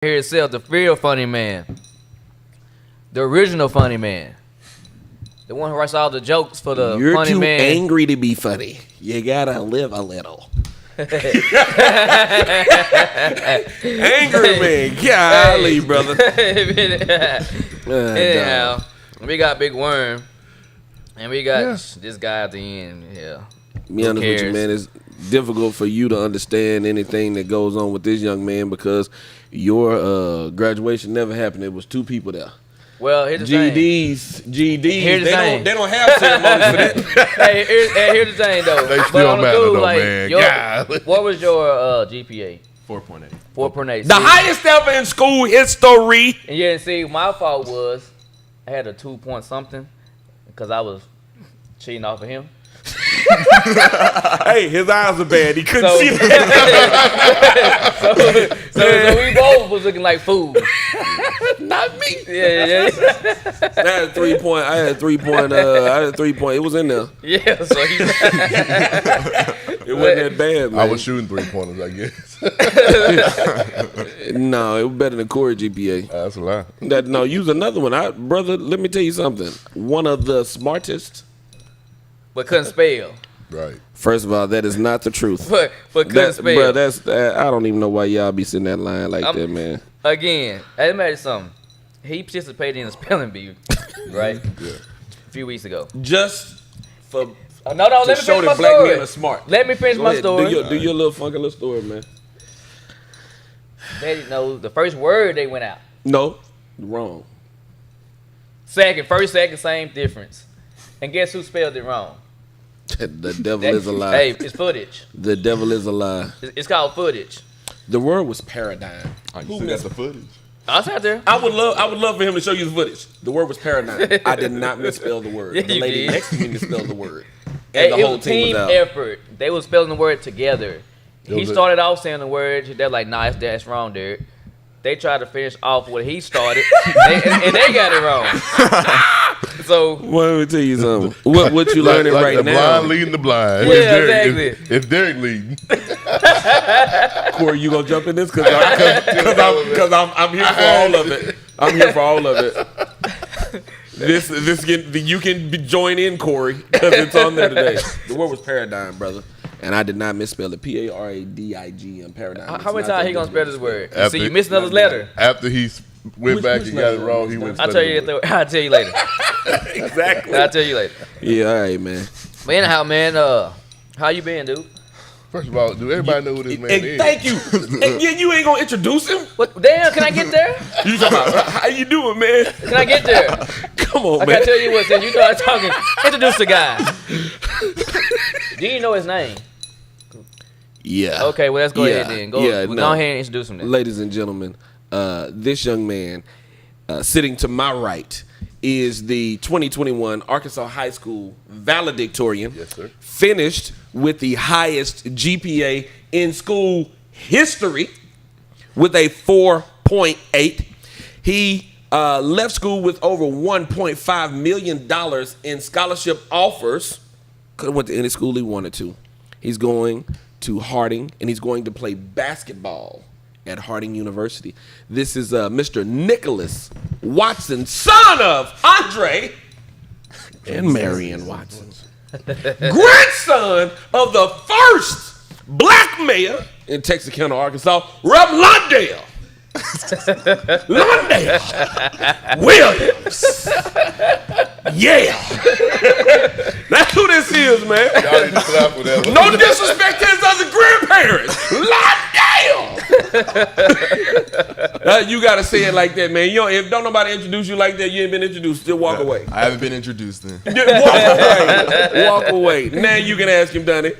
Here itself, the real funny man, the original funny man, the one who writes all the jokes for the You're funny too man. angry to be funny. You gotta live a little. Angry man, golly, brother. Anyhow, we got Big Worm, and we got this guy at the end. Yeah, Be honest with you, man, it's difficult for you to understand anything that goes on with this young man because your graduation never happened. It was two people there. Well, here's the thing. GEDs, Here's the thing. they don't have ceremonies for that. Hey, here's the thing though. They still matter though, man. What was your GPA? 4.8. 4.8. The highest ever in school history. And yeah, and see, my fault was I had a 2 point something because I was cheating off of him. Hey, his eyes are bad. He couldn't see them. so we both was looking like fools. Not me. Yeah. I had a 3 point. I had a 3 point. It was in there. Yeah, so he. It wasn't that bad, man. I was shooting 3-pointers, I guess. No, it was better than Corey GPA. That's a lie. No, use another one. Brother, let me tell you something. One of the smartest. But couldn't spell. Right. First of all, that is not the truth. But couldn't spell. Bro, I don't even know why y'all be sitting that line like that, man. Again, let me tell you something. He participated in a spelling bee, right? Yeah. A few weeks ago. Just for No, to let me show finish my that black story. men are smart. Let me finish Go my ahead. story. Do your little funky little story, man. They didn't know the first word they went out. No, wrong. First, second, same difference. And guess who spelled it wrong? The devil is a lie. Hey, it's footage. The devil is a lie. It's called footage. The word was paradigm. You see that's the footage. I was out there. I would love for him to show you the footage. The word was paradigm. I did not misspell the word. Yeah, The you lady did. next to me misspelled the word. Hey, And the it whole was a team team was out. effort. They was spelling the word together. He was started off saying the word. They're like, nah, that's wrong, Derek. They tried to finish off what he started, and they got it wrong. So, Well, let me tell you something. What you learning like right the now? blind leading the blind. Yeah, It's Derek leading. Corey, you gonna jump in this? Because I'm here for all of it. I'm here for all of it. You can join in, Corey, because it's on there today. The word was paradigm, brother, and I did not misspell it. PARADIGM, paradigm. how many times he gonna spell this word? After- See, you missed another letter. After he went back and got it letter? wrong, he went. I'll tell you later. I'll tell you later. Exactly. I'll tell you later. Yeah, all right, man. But anyhow, man, how you been, dude? First of all, do everybody know who this man And is? thank you. And you ain't gonna introduce him? What? Damn, can I get there? You talking about how you doing, man? Can I get there? Come on, I man. gotta tell you what, since you started talking, introduce the guy. Do you know his name? Yeah. Okay, well, let's go ahead then. Go ahead and introduce him then. Ladies and gentlemen, this young man sitting to my right is the 2021 Arkansas High School valedictorian. Yes, sir. Finished with the highest GPA in school history with a 4.8. He left school with over $1.5 million in scholarship offers. Could have went to any school he wanted to. He's going to Harding, and he's going to play basketball at Harding University. This is Mr. Nicholas Watson, son of Andre and Marion Watson. Grandson of the first black mayor in Texarkana, Arkansas, Rep. Londale. Londale Williams. Yeah. That's who this is, man. Y'all need to clap for that one. No disrespect to his other grandparents. Londale. You gotta say it like that, man. You know, if don't nobody introduce you like that, you ain't been introduced. Just walk away. I haven't been introduced then. Just walk away. Walk away. Now you can ask him, Donnie.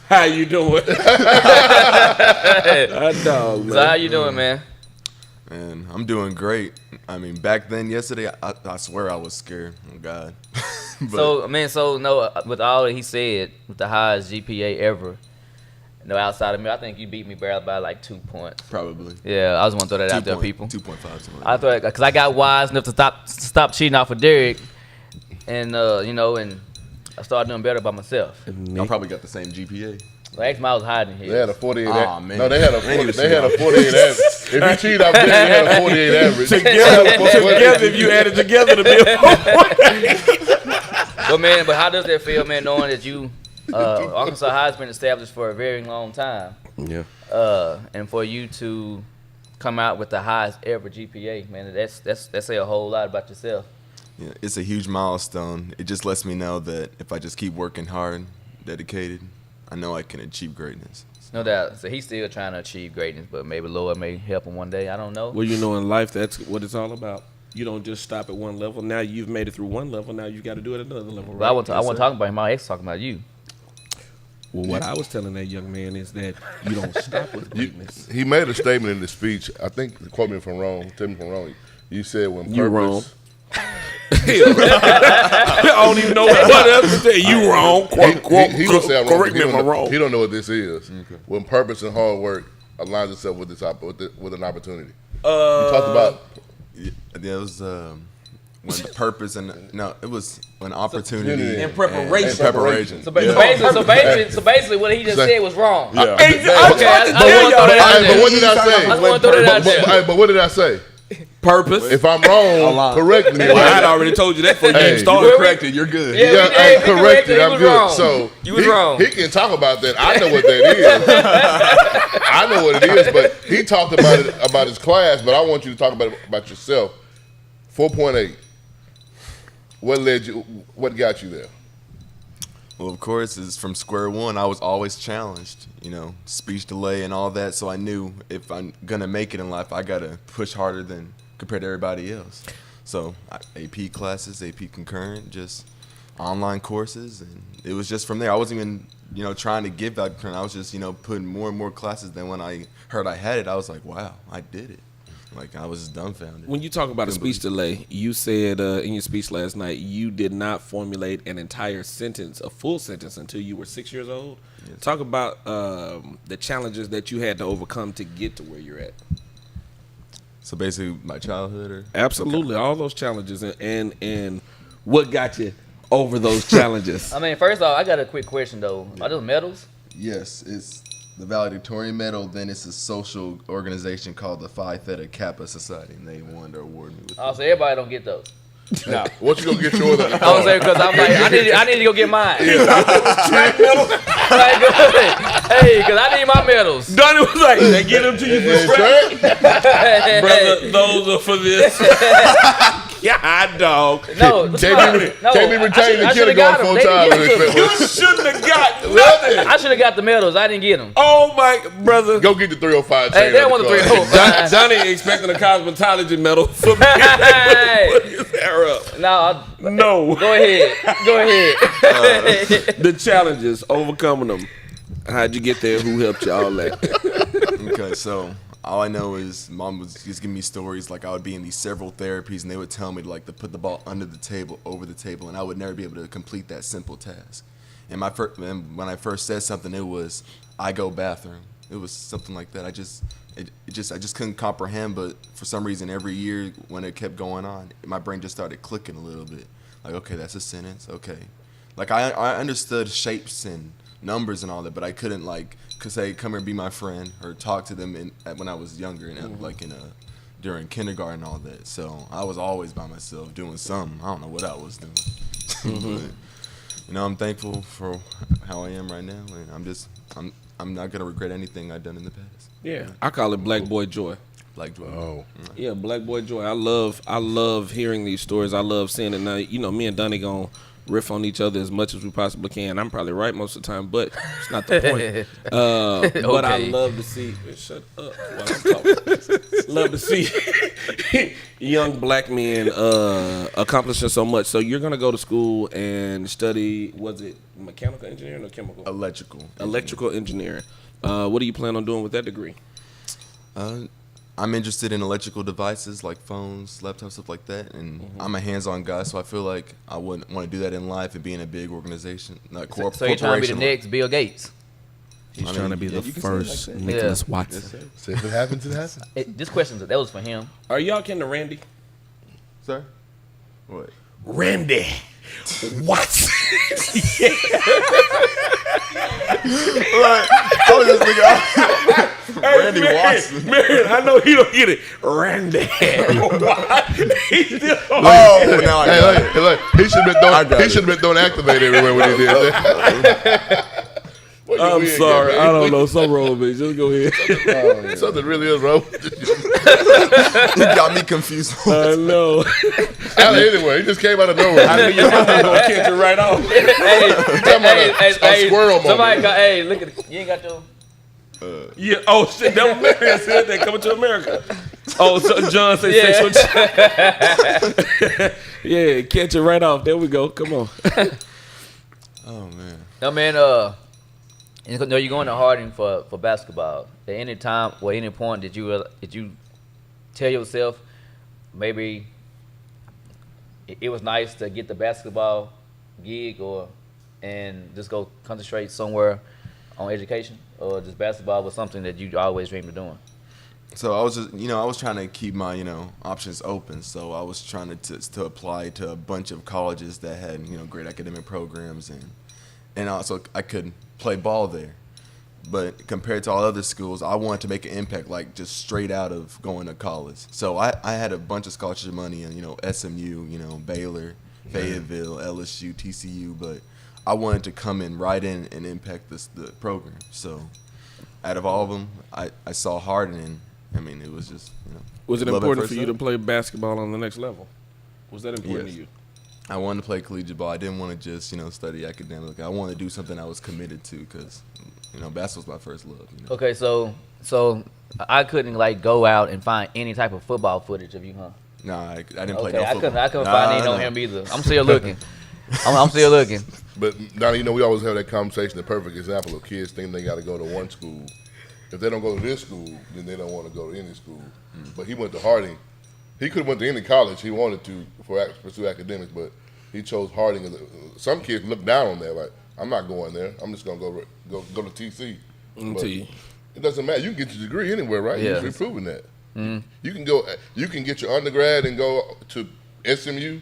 How you doing? That dog, man. So how you doing, man? And I'm doing great. I mean, back then, yesterday, I swear I was scared. Oh, God. But With all that he said, with the highest GPA ever, outside of me, I think you beat me barely by like 2 points. probably. Yeah, I just want to throw that out there, people. 2.5, something like I thought, because I got wise enough to stop cheating off of Derek, and and I started doing better by myself. that. Y'all probably got the same GPA. So X Miles hiding They here. had a 48. Aw, man. No, they had a They need to 48 average. If you cheat, I bet you had a 48 average. Together, if you add it together to be But how does that feel, man, knowing that you Arkansas High has been established for a very long time, Yeah. and for you to come out with the highest ever GPA, man, that's say a whole lot about yourself. Yeah, it's a huge milestone. It just lets me know that if I just keep working hard, dedicated, I know I can achieve greatness. No doubt. So he's still trying to achieve greatness, but maybe Lord may help him one day. I don't know. Well, you know, in life, that's what it's all about. You don't just stop at one level. Now you've made it through one level. Now you got to do it at another level. But I wasn't talking about him. My ex talking about you. Well, what I was telling that young man is that you don't stop with greatness. He made a statement in the speech. I think, quote me if I'm wrong, tell me if I'm wrong. You said when purpose. You wrong. I don't even know what else to say. You wrong. He gonna say I'm wrong. Correct me if I'm wrong. He don't know what this is. Okay. When purpose and hard work aligns itself with with an opportunity. You talked about. Yeah, it was when the purpose and it was when opportunity In preparation. and preparation. So basically, what he just said was wrong. Yeah. Okay, I want to throw that out But what did I there. say? I just want to throw that out there. But what did I say? Purpose. If I'm wrong, correct me. Well, I'd already told you that before you Hey, even started. Corrected, you're good. Yeah, Yeah, we I did. corrected. He I'm was good. wrong. So You was wrong. He can talk about that. I know what that is. I know what it is. But he talked about it about his class. But I want you to talk about yourself. 4.8. What led you? What got you there? Well, of course, it's from square one. I was always challenged, speech delay and all that. So I knew if I'm gonna make it in life, I gotta push harder than compared to everybody else. So AP classes, AP concurrent, just online courses, and it was just from there. I wasn't even, trying to give that concurrent. I was just, putting more and more classes. Then when I heard I had it, I was like, wow, I did it. Like, I was just dumbfounded. When you talk about a speech delay, you said in your speech last night you did not formulate an entire sentence, a full sentence, until you were 6 years old. Yes. Talk about the challenges that you had to overcome to get to where you're at. So basically, my childhood, or absolutely all those challenges, and what got you over those challenges. I mean, first off, I got a quick question though. Are those medals? Yes, it's the valedictorian medal. Then it's a social organization called the Phi Theta Kappa Society, and they wanted to award me with. Oh, so everybody don't get those. No. What you gonna get yours? I was saying because I'm like I need to go get mine. Track medal. Like, hey, because I need my medals. Donnie was like, "They get them to you for track, brother. Those are for this." Yeah, dog. No, Can't be retained in kindergarten full time. You shouldn't have got nothing. I should have got the medals. I didn't get them. Oh my brother. Go get the 305. Hey, they want the 305. Johnny expecting a cosmetology medal for me. No. Go ahead. The challenges, overcoming them. How'd you get there? Who helped you? All that. Okay, so all I know is mom was just giving me stories like I would be in these several therapies and they would tell me to put the ball under the table, over the table, and I would never be able to complete that simple task. And when I first said something, it was I go bathroom. It was something like that. I just couldn't comprehend. But for some reason, every year when it kept going on, my brain just started clicking a little bit. Like, okay, that's a sentence. Okay, like I understood shapes and numbers and all that, but I couldn't say come here and be my friend or talk to them when I was younger and during kindergarten and all that. So I was always by myself doing something. I don't know what I was doing. But, I'm thankful for how I am right now, and I'm not gonna regret anything I've done in the past. Yeah, I call it Black Boy Joy. Black Joy. Oh, yeah, Black Boy Joy. I love hearing these stories. I love seeing it. Now, me and Donnie gonna riff on each other as much as we possibly can. I'm probably right most of the time, but it's not the point. But I love to see. Shut up while I'm talking. Love to see young black men accomplishing so much. So you're gonna go to school and study. Was it mechanical engineering or chemical? Electrical engineering. What do you plan on doing with that degree? I'm interested in electrical devices like phones, laptops, stuff like that, and I'm a hands-on guy, so I feel like I wouldn't want to do that in life and be in a big organization, not corporation. So you're trying to be the next Bill Gates? He's trying to be the first Nicholas Watson. So if it happens, it happens. This question, that was for him. Are y'all kin to Randy? Sir? What? Randy. What? Like, I was just thinking, Randy Watson. Man, I know he don't get it. Randy. What? He still Oh, now I got it. Hey, look, he should have been doing activate everywhere when he did that. I'm sorry. I don't know. Something wrong with me. Just go ahead. Something really is wrong. You got me confused. I know. Anyway, he just came out of nowhere. I knew your mama was going to catch it right off. A squirrel moment. Somebody got, hey, look at it. You ain't got your. Yeah. Oh, shit. That was Marion said that coming to America. Oh, so John said Yeah. sexual. Yeah, catch it right off. There we go. Come on. Oh, man. No, man, you know, you're going to Harding for basketball. At any time or any point did you tell yourself maybe it was nice to get the basketball gig and just go concentrate somewhere on education, or just basketball was something that you always dreamed of doing? So I was just, I was trying to keep my, options open. So I was trying to apply to a bunch of colleges that had, great academic programs, and also I could play ball there. But compared to all other schools, I wanted to make an impact, like just straight out of going to college. So I had a bunch of scholarship money in, SMU, Baylor, Fayetteville, LSU, TCU, but I wanted to come in right in and impact the program. So out of all of them, I saw Harding, and I mean, it was just, Was it love at important first for you to sight. play basketball on the next level? Was that important Yes. to you? I wanted to play collegiate ball. I didn't want to just, study academically. I wanted to do something I was committed to because, basketball's my first love. Okay, so I couldn't like go out and find any type of football footage of you, huh? Nah, I didn't play Okay, no I football. couldn't find any on him either. I'm still looking. I'm still looking. But Donnie, we always have that conversation. The perfect example of kids think they got to go to one school. If they don't go to this school, then they don't want to go to any school. But he went to Harding. He could have went to any college he wanted to pursue academics, but he chose Harding. Some kids look down on that, like, I'm not going there. I'm just gonna go to TC. But TC. it doesn't matter. You can get your degree anywhere, right? Yeah. You've proven that. You can go. You can get your undergrad and go to SMU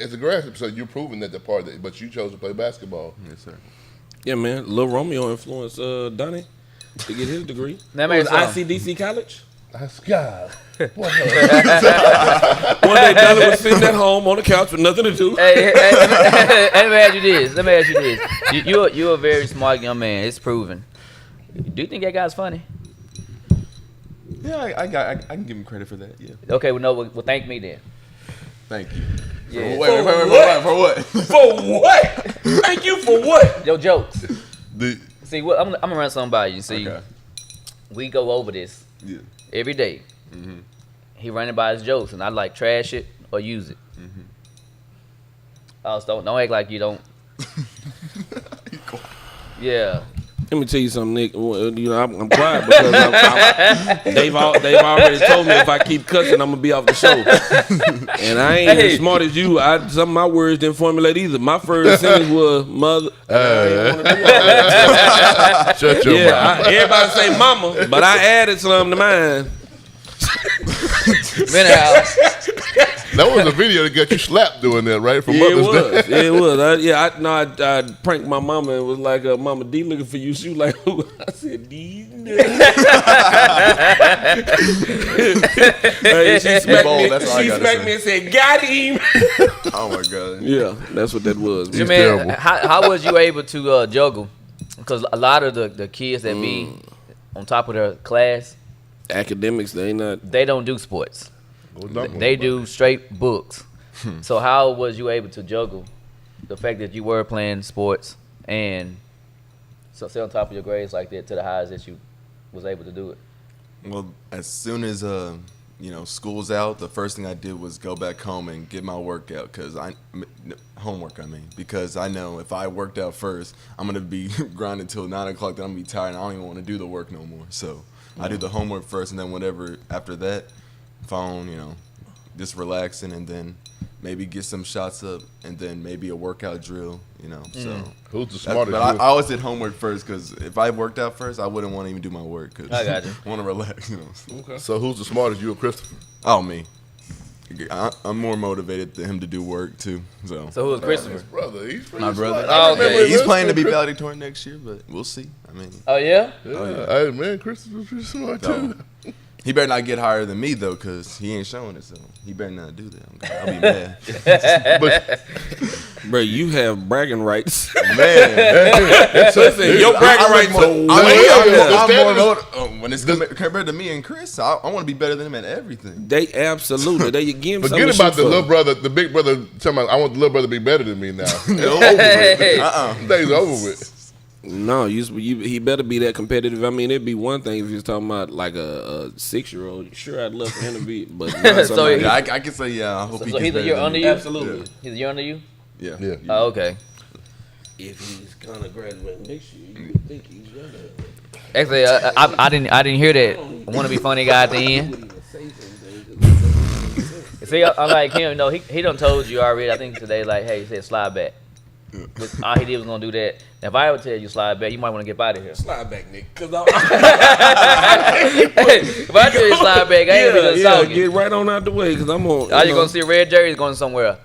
as a graduate. So you're proving that the part that. But you chose to play basketball. Yes, sir. Yeah, man. Lil Romeo influenced Donnie to get his degree. That Was makes sense. ICDC College? That's God. One day Donnie was sitting at home on the couch with nothing to do. Hey, let me ask you this. You're a very smart young man. It's proven. Do you think that guy's funny? Yeah, I can give him credit for that. Yeah. Okay, well, thank me then. Thank you. Yeah. For what? For what? Thank you for what? Your jokes. The See, what I'm gonna run something by you. See, okay. we go over this Yeah. every day. He running by his jokes, and I like trash it or use it. Also, don't act like you don't. Yeah. Let me tell you something, Nick. I'm quiet because they've already told me if I keep cussing, I'm gonna be off the show. And I ain't as smart as you. Some of my words didn't formulate either. My first sentence was mother. I ain't wanna do all that. Shut your mouth. Everybody say mama, but I added something to mine. Anyhow, That was a video to get you slapped doing that, right? For Yeah, it Mother's Day. was. It was. I pranked my mama and was like, "Mama D looking for you." She was like, "Who?" I said, "D." She smacked Bold, me. that's all I She gotta smacked say. me and said, "Got him." Oh my god. Yeah, that's what that was. He's man, terrible. how was you able to juggle? Because a lot of the kids that be on top of their class, Academics, they not. they don't do sports. They do straight books. So how was you able to juggle the fact that you were playing sports and so stay on top of your grades like that to the highs that you was able to do it? Well, as soon as school's out, the first thing I did was go back home and get my workout homework. Because I know if I worked out first, I'm gonna be grinding till 9 o'clock. Then I'm gonna be tired, and I don't even want to do the work no more. So I do the homework first, and then whatever after that, phone, just relaxing, and then maybe get some shots up, and then maybe a workout drill. So. Who's the But smartest? I always did homework first because if I worked out first, I wouldn't want to even do my work because I got you. want to relax. So who's the smartest? You or Christopher? Oh, me. I'm more motivated than him to do work too. So So who is Christopher? His brother. He's pretty my brother. smart. I remember He's playing to be listening. valedictorian next year, but we'll see. I mean, Oh yeah. Yeah. Hey, man, Christopher's pretty smart, too. he better not get higher than me though, cause he ain't showing it. So he better not do that. I'll be mad. But, Bro, you have bragging rights. Man, Listen, your bragging rights are way up there. I'm more when it's compared to me and Chris, I want to be better than him at everything. They absolutely. They give him something forget to about shoot the for. little brother, the big brother. Talking about, I want the little brother to be better than me now. It's over Hey. with. Things over with. No, he better be that competitive. I mean, it'd be one thing if he was talking about like a 6-year-old. Sure, I'd love for him to be, but not So somebody. Yeah, I can say yeah. I hope So he he's gets a better year than under me. you. Absolutely. He's a year under you. Yeah. Yeah. Oh, okay. If he's gonna graduate next year, you would think he's younger. Actually, I didn't hear that. Want to be funny guy at the end. See, unlike him, no, he done told you already. I think today, like, hey, he said slide back. All he did was gonna do that. Now, if I ever tell you slide back, you might want to get out of here. Slide back, Nick. Cause If I tell you slide back, I ain't gonna talk you. get right on out the way. Cause I'm on. All you gonna see red jerseys going somewhere.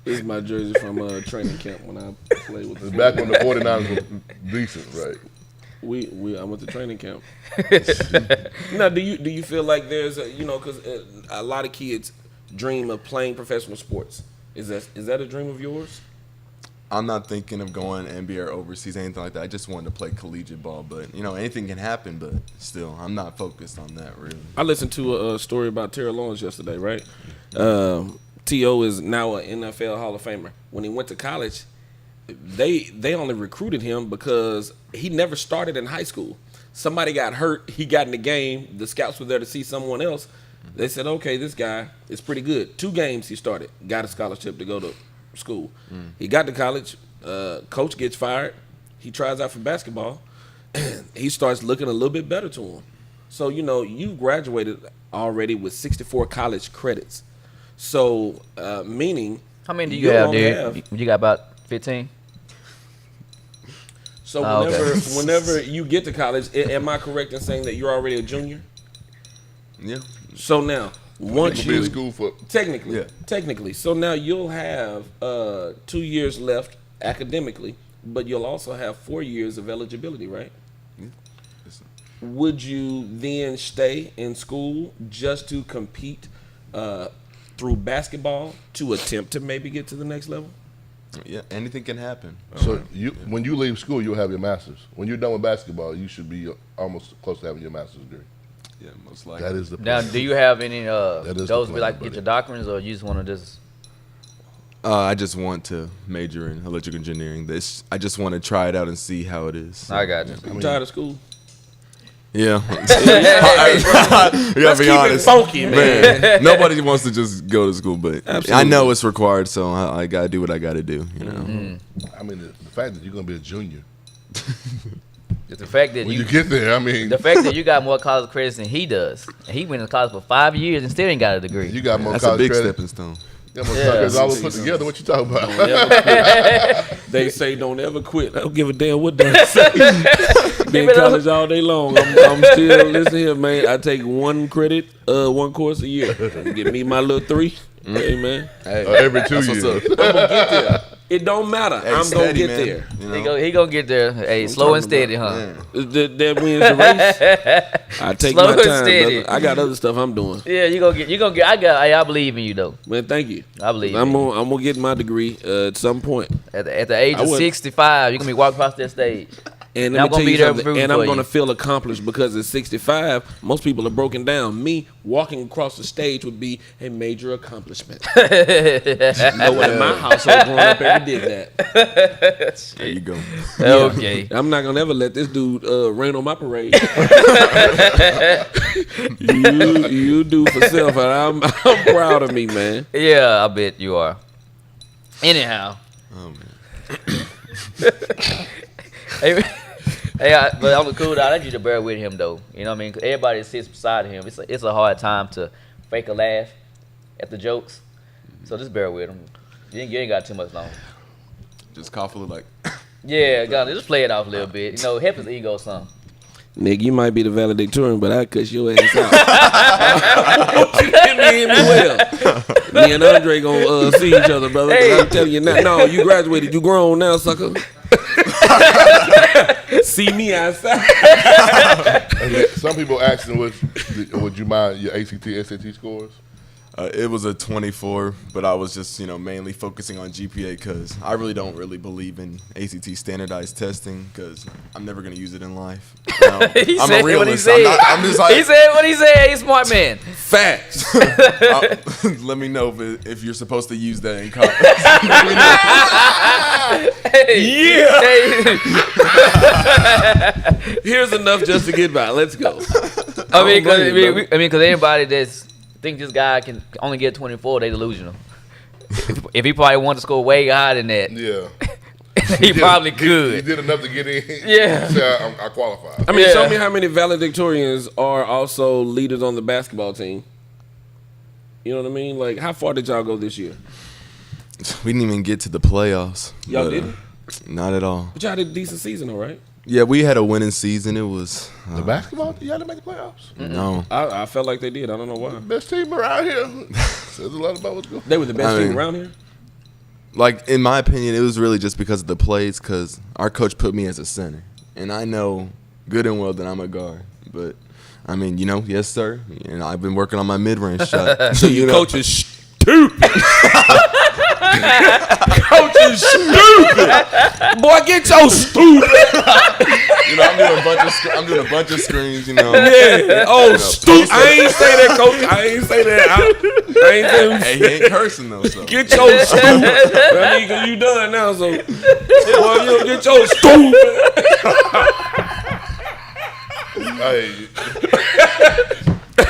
This is my jersey from training camp when I played with the Back when the 49ers were decent, right? I went to training camp. Now, do you feel like there's because a lot of kids dream of playing professional sports. Is that a dream of yours? I'm not thinking of going NBA or overseas, anything like that. I just wanted to play collegiate ball, but anything can happen. But still, I'm not focused on that really. I listened to a story about Terry Lawrence yesterday, right? T.O. is now an NFL Hall of Famer. When he went to college, they only recruited him because he never started in high school. Somebody got hurt. He got in the game. The scouts were there to see someone else. They said, okay, this guy is pretty good. 2 games he started. Got a scholarship to go to school. He got to college. Coach gets fired. He tries out for basketball. He starts looking a little bit better to him. So, you graduated already with 64 college credits. So, meaning... How many do you have, only dude? You got about 15? So Oh, okay. whenever you get to college, am I correct in saying that you're already a junior? Yeah. So now, once You'll be in you school for technically, so now you'll have 2 years left academically, but you'll also have 4 years of eligibility, right? Yes, sir. Would you then stay in school just to compete through basketball to attempt to maybe get to the next level? Yeah, anything can happen. So when you leave school, you'll have your master's. When you're done with basketball, you should be almost close to having your master's degree. Yeah, most likely. That is the Now, plan. do you have any is the those plan, like buddy. get your documents, or you just want to just? I just want to major in electrical engineering. I just want to try it out and see how it is. I got you. I'm tired of school. Yeah. You gotta Let's be keep it honest. funky, man. Nobody wants to just go to school, but Absolutely. I know it's required, so I gotta do what I gotta do. You know. I mean, the fact that you're gonna be a junior It's the fact that when you you get there. I mean, the fact that you got more college credits than he does, and he went to college for 5 years and still ain't got a degree. you got more That's a college big credit. stepping stone. You got more Yeah. college credits all put together. What you talking about? They say don't ever quit. I don't give a damn what they say. Be in college all day long. I'm still listen here, man. I take 1 credit, 1 course a year. Give me my little 3. Hey man, Every 2 That's what's years. up. it don't matter. Hey, I'm gonna steady, get man. there. You know? He gonna get there. Hey, slow and steady, huh? That wins the race. I take Slow my and time, steady. brother. I got other stuff I'm doing. Yeah, you gonna get. I believe in you though. Man, thank you. I believe. I'm in you. gonna get my degree at some point. At the age I of would- 65, you're gonna be walking across that stage. And And I'm let me gonna tell be you there something, rooting and for I'm gonna you. feel accomplished because at 65, most people are broken down. Me walking across the stage would be a major accomplishment. No one in my household growing up ever did that. There you go. Okay. I'm not gonna ever let this dude rain on my parade. you do for self, and I'm proud of me, man. Yeah, I bet you are. Anyhow. Oh man. Hey, but on the cool down, I need you to bear with him though. You know what I mean? 'Cause everybody sits beside him. It's a hard time to fake a laugh at the jokes. So just bear with him. You ain't got too much long. Just cough a little like. Yeah, just play it off a little bit. Help his ego some. Nigga, you might be the valedictorian, but I cuss your ass out. I want you to hear me well. Me and Andre gonna see each other, brother. Hey. I'm telling you now. No, you graduated. You grown now, sucker. See me outside. Some people asking, would you mind your ACT, SAT scores? It was a 24, but I was just, mainly focusing on GPA because I really don't really believe in ACT standardized testing because I'm never going to use it in life. He I'm said a what he realist. said. I'm just like, He said what he said. He's a smart man. Facts. let me know if you're supposed to use that in college. Yeah. Here's enough just to get by. Let's go. I mean, because anybody that's think this guy can only get 24, they delusional. If he probably wanted to score way higher than that, Yeah. he probably He could. did enough to get in. Yeah. So I qualify. I mean, Yeah. show me how many valedictorians are also leaders on the basketball team. You know what I mean? Like, how far did y'all go this year? We didn't even get to the playoffs. Y'all but, didn't? Not at all. But y'all did a decent season, all right? Yeah, we had a winning season. It was The basketball, y'all didn't make the playoffs. no. I felt like they did. I don't know why. Best team around here. Says a lot about what's going on. They were the best I team mean- around here? Like, in my opinion, it was really just because of the plays, because our coach put me as a center. And I know good and well that I'm a guard. But, I mean, yes, sir. And I've been working on my mid-range shot. So your coach is stupid. Coach is stupid. Boy, get your stupid. I'm doing a bunch of screens, Yeah. Oh, stupid. I ain't say that, coach. I ain't say that. I ain't say Hey, he ain't cursing, though, so. Get your stupid. I mean, 'cause you done now, so. Boy, you get your stupid. Hey,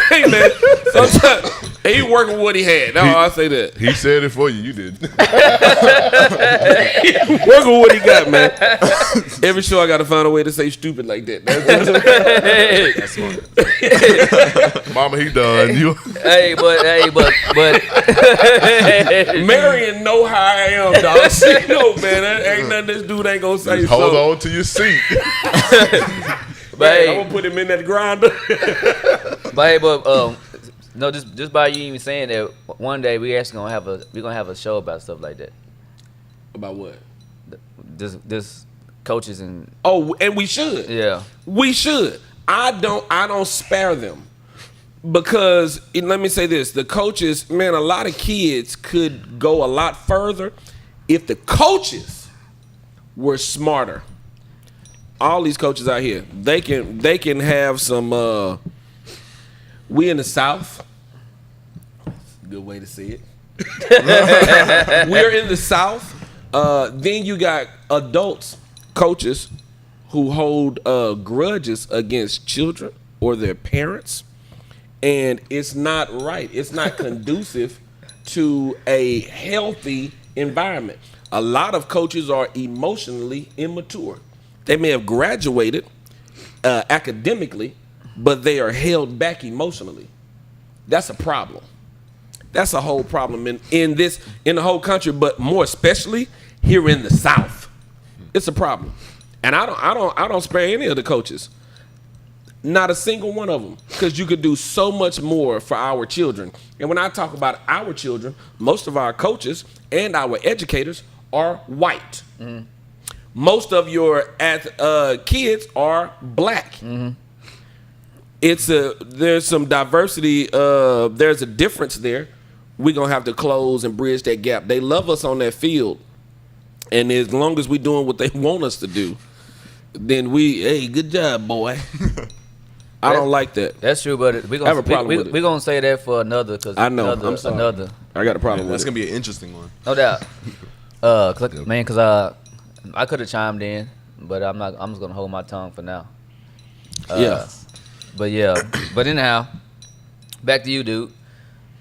Hey, man. Sometimes he working with what he had. No, I say that. he said it for you. You did. Working with what he got, man. Every show I got to find a way to say stupid like that. That's Mama, he done. You. but Marion know how I am, dog. She know, man. That ain't nothing this dude ain't gonna say. Hold so. on to your seat. Man, Hey. I'm gonna put him in that grinder. no, just by you even saying that, one day we actually gonna have a show about stuff like that. About what? This coaches and Oh, and we should. yeah. We should. I don't spare them. Because let me say this, the coaches, man, a lot of kids could go a lot further if the coaches were smarter. All these coaches out here, they can have some we in the South. Good way to see it. We're in the South. Then you got adults, coaches who hold grudges against children or their parents. And it's not right. It's not conducive to a healthy environment. A lot of coaches are emotionally immature. They may have graduated academically, but they are held back emotionally. That's a problem. That's a whole problem in the whole country, but more especially here in the South. It's a problem. And I don't spare any of the coaches. Not a single one of them, because you could do so much more for our children. And when I talk about our children, most of our coaches and our educators are white. Mm-hmm. Most of your kids are black. Mm-hmm. There's some diversity. There's a difference there. We're gonna have to close and bridge that gap. They love us on that field, and as long as we're doing what they want us to do, then hey, good job, boy. I don't like that. That's true, but we're I have a problem gonna with it. we're gonna say that for another because I know. I'm sorry. I got a problem That's with going it. to be an interesting one. no doubt. Because I could have chimed in, but I'm not. I'm just gonna hold my tongue for now. Yeah. But anyhow, back to you, dude.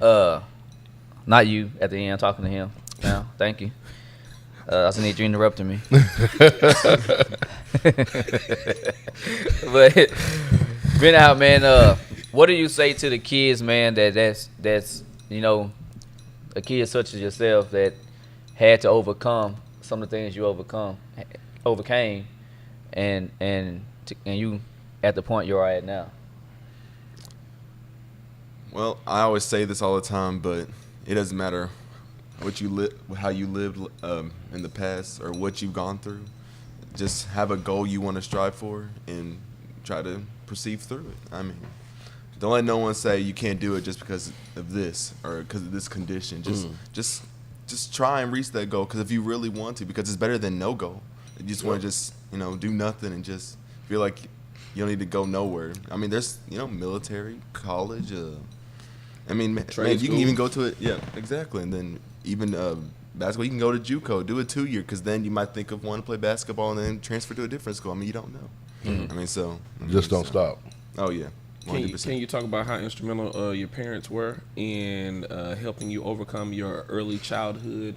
Not you at the end. I'm talking to him now. Thank you. I just need you interrupting me. But anyhow, man, what do you say to the kids, man? That's a kid such as yourself that had to overcome some of the things you overcame, and you at the point you are at now? Well, I always say this all the time, but it doesn't matter what you how you lived in the past or what you've gone through. Just have a goal you want to strive for and try to perceive through it. I mean, don't let no one say you can't do it just because of this or because of this condition. Just try and reach that goal, because if you really want to, because it's better than no goal. You just want to just do nothing and just feel like you don't need to go nowhere. I mean, there's military, college. I mean, man, you can even go to it. Yeah, exactly. And then even basketball, you can go to JUCO, do a 2-year, because then you might think of wanting to play basketball and then transfer to a different school. I mean, you don't know. I mean, Just don't stop. Oh yeah. Can you talk about how instrumental your parents were in helping you overcome your early childhood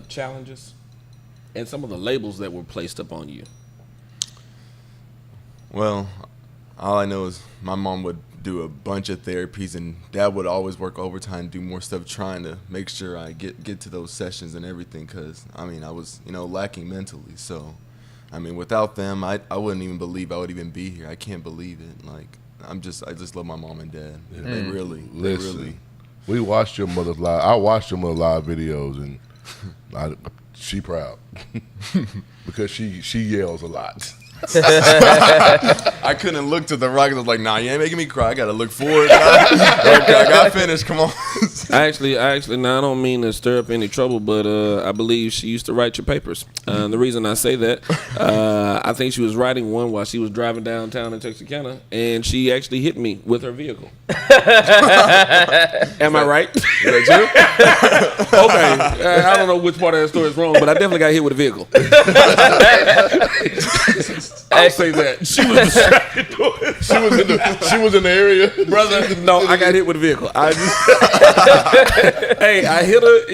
challenges and some of the labels that were placed upon you? Well, all I know is my mom would do a bunch of therapies, and Dad would always work overtime, do more stuff, trying to make sure I get to those sessions and everything. Because I mean, I was lacking mentally. So, I mean, without them, I wouldn't even believe I would even be here. I can't believe it. Like, I just love my mom and dad. Yeah. They really, Listen, we watched your mother's live. I watched your mother's live videos, and she proud because she yells a lot. I couldn't look to the right. I was like, nah, you ain't making me cry. I gotta look forward. Okay, I gotta finish. Come on. I actually, now I don't mean to stir up any trouble, but I believe she used to write your papers. The reason I say that, I think she was writing one while she was driving downtown in Texarkana, and she actually hit me with her vehicle. Am I right? Is that you? Okay, I don't know which part of that story is wrong, but I definitely got hit with a vehicle. I'll say that. She was distracted doing it. She was in the area, Brother, no, I got hit with a vehicle. Hey, I hit her.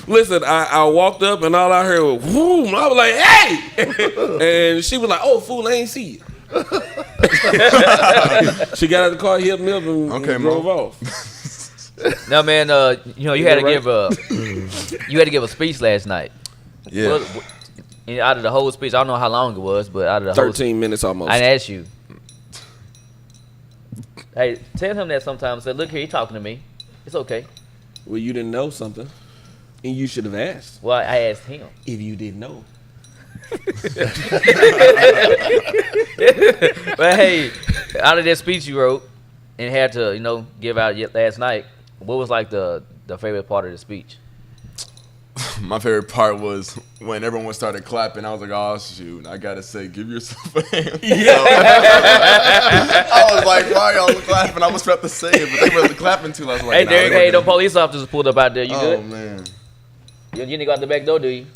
Listen, I walked up and all I heard was "whoom." I was like, "Hey!" And she was like, "Oh, fool, I ain't see you." She got out of the car, hit me up, and drove off. No, man. You had to give a speech last night. Yeah. Out of the whole speech, I don't know how long it was, but out of the 13 minutes almost. I asked you. Hey, tell him that sometimes. Say, look here, he talking to me. It's okay. Well, you didn't know something, and you should have asked. Well, I asked him. If you didn't know. But hey, out of that speech you wrote and had to, give out last night, what was like the favorite part of the speech? My favorite part was when everyone started clapping. I was like, "Oh shoot! I gotta say, give yourself a hand." Yeah. I was like, "Why y'all clapping?" I was about to say it, but they were clapping too. I was like, "Hey, Derek, hey, the police officers pulled up out there. You good? Oh man, You didn't go out the back door, do you?"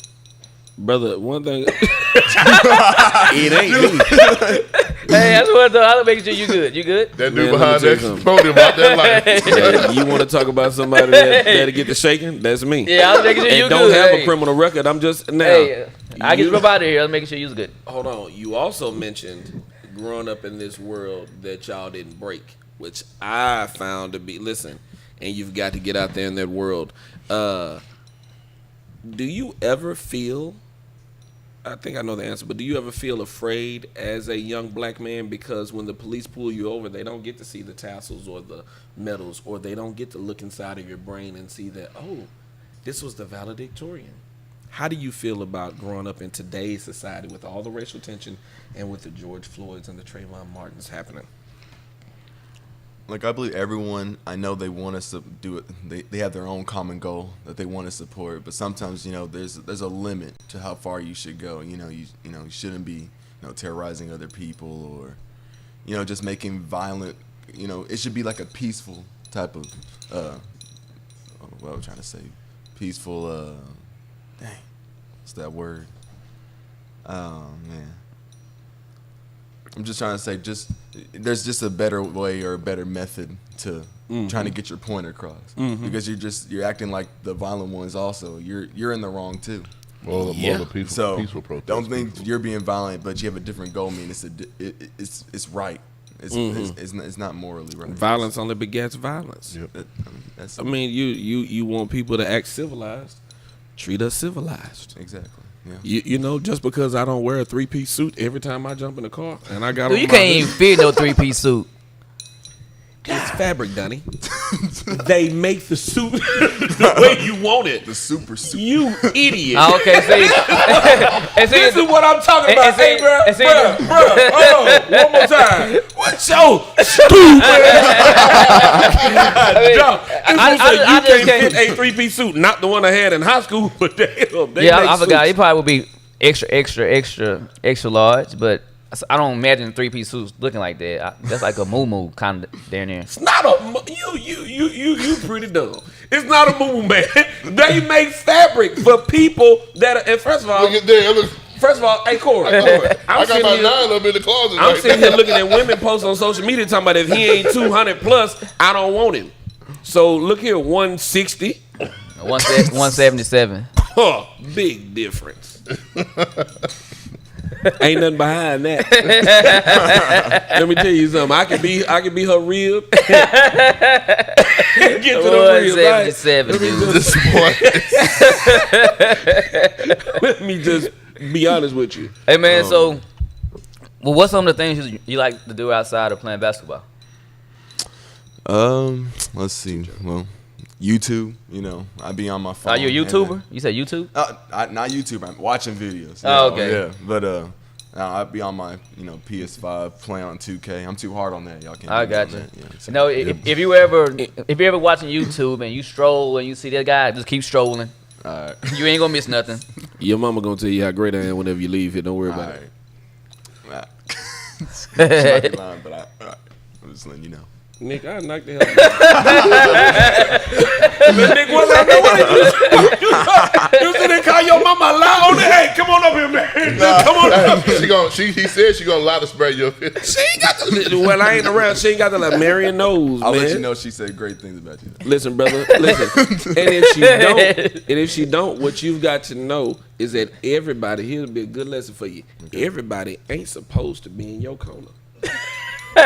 Brother, one thing. it ain't me. Hey, that's what I'm making sure you good. You good? That dude Man, behind let me tell you that something. podium out there like, Hey, you want to talk about somebody that'll get the shaking? That's me. Yeah, I was making sure you And good. don't have Hey. a criminal record. I'm just now. Hey, I get you- you up out of here. I was making sure you was good. Hold on. You also mentioned growing up in this world that y'all didn't break, which I found to be, listen, and you've got to get out there in that world. Do you ever feel, I think I know the answer, but do you ever feel afraid as a young black man because when the police pull you over, they don't get to see the tassels or the medals, or they don't get to look inside of your brain and see that, oh, this was the valedictorian? How do you feel about growing up in today's society with all the racial tension and with the George Floyds and the Trayvon Martins happening? Like, I believe everyone, I know they want us to do it. They have their own common goal that they want to support, but sometimes there's a limit to how far you should go. You shouldn't be terrorizing other people or just making violent. It should be like a peaceful type of what I'm trying to say, peaceful. Dang, what's that word? Oh man. I'm just trying to say, there's just a better way or a better method to trying to get your point across. Because you're acting like the violent ones. Also, you're in the wrong too. well, the peaceful protest. Don't think you're being violent, but you have a different goal. I mean, it's right. It's not morally right. Violence only begets violence. Yep. I mean, you want people to act civilized. Treat us civilized. Exactly. You know, just because I don't wear a 3-piece suit every time I jump in the car, and I got Dude, on you my can't even fit no 3-piece suit. It's fabric, Donnie. they make the suit the way you want it. The super suit. You idiot. Oh, okay, see. And see, This is what I'm talking and- about. and see- Hey, bro, and see- bro, hold on. One more time. What's your stupid job? I You just can't can't- fit a 3-piece suit, not the one I had in high school, but they yeah, make I forgot. He suits. probably would be extra large, but I don't imagine 3-piece suits looking like that. That's like a moo kind of down there. It's not a you pretty dumb. It's not a moo man. They make fabric for people that are, and first of all, Look at there. Look, hey Corey, I I'm got sitting about here, 9 of them in the closet. I'm right sitting now. here looking at women posts on social media talking about if he ain't 200 plus, I don't want him. So look here, 160. 177. Huh, big difference. Ain't nothing behind that. Let me tell you something. I can be her rib. Get to the rib, right? 177, dude. This boy. Let me just be honest with you. Hey man, so what's some of the things you like to do outside of playing basketball? Let's see. Well, YouTube. You know, I be on my phone. Are you a and YouTuber? then- You said YouTube? Not YouTube. I'm watching videos. Oh, okay. Yeah, but I'd be on my PS5 playing on 2K. I'm too hard on that. Y'all can't. I do me on got you. that. Yeah, so- You know, if you ever watching YouTube and you stroll and you see that guy, just keep strolling. Alright. You ain't gonna miss nothing. Your mama gonna tell you how great I am whenever you leave here. Don't worry about it. Alright. She might be lying, but I'm just letting you know. Nick, I knocked the hell out of you. Nick, what's up? You sit there, call your mama loud. Hey, come on up here, man. Come on up. He said she gonna lie to spray your face. She ain't got to. Well, I ain't around. She ain't got to let Marion knows, I'll man. let you know she said great things about you. Listen, brother. Listen. And if she don't, what you've got to know is that everybody. Here's be a good lesson for you. Everybody ain't supposed to be in your corner. Hey,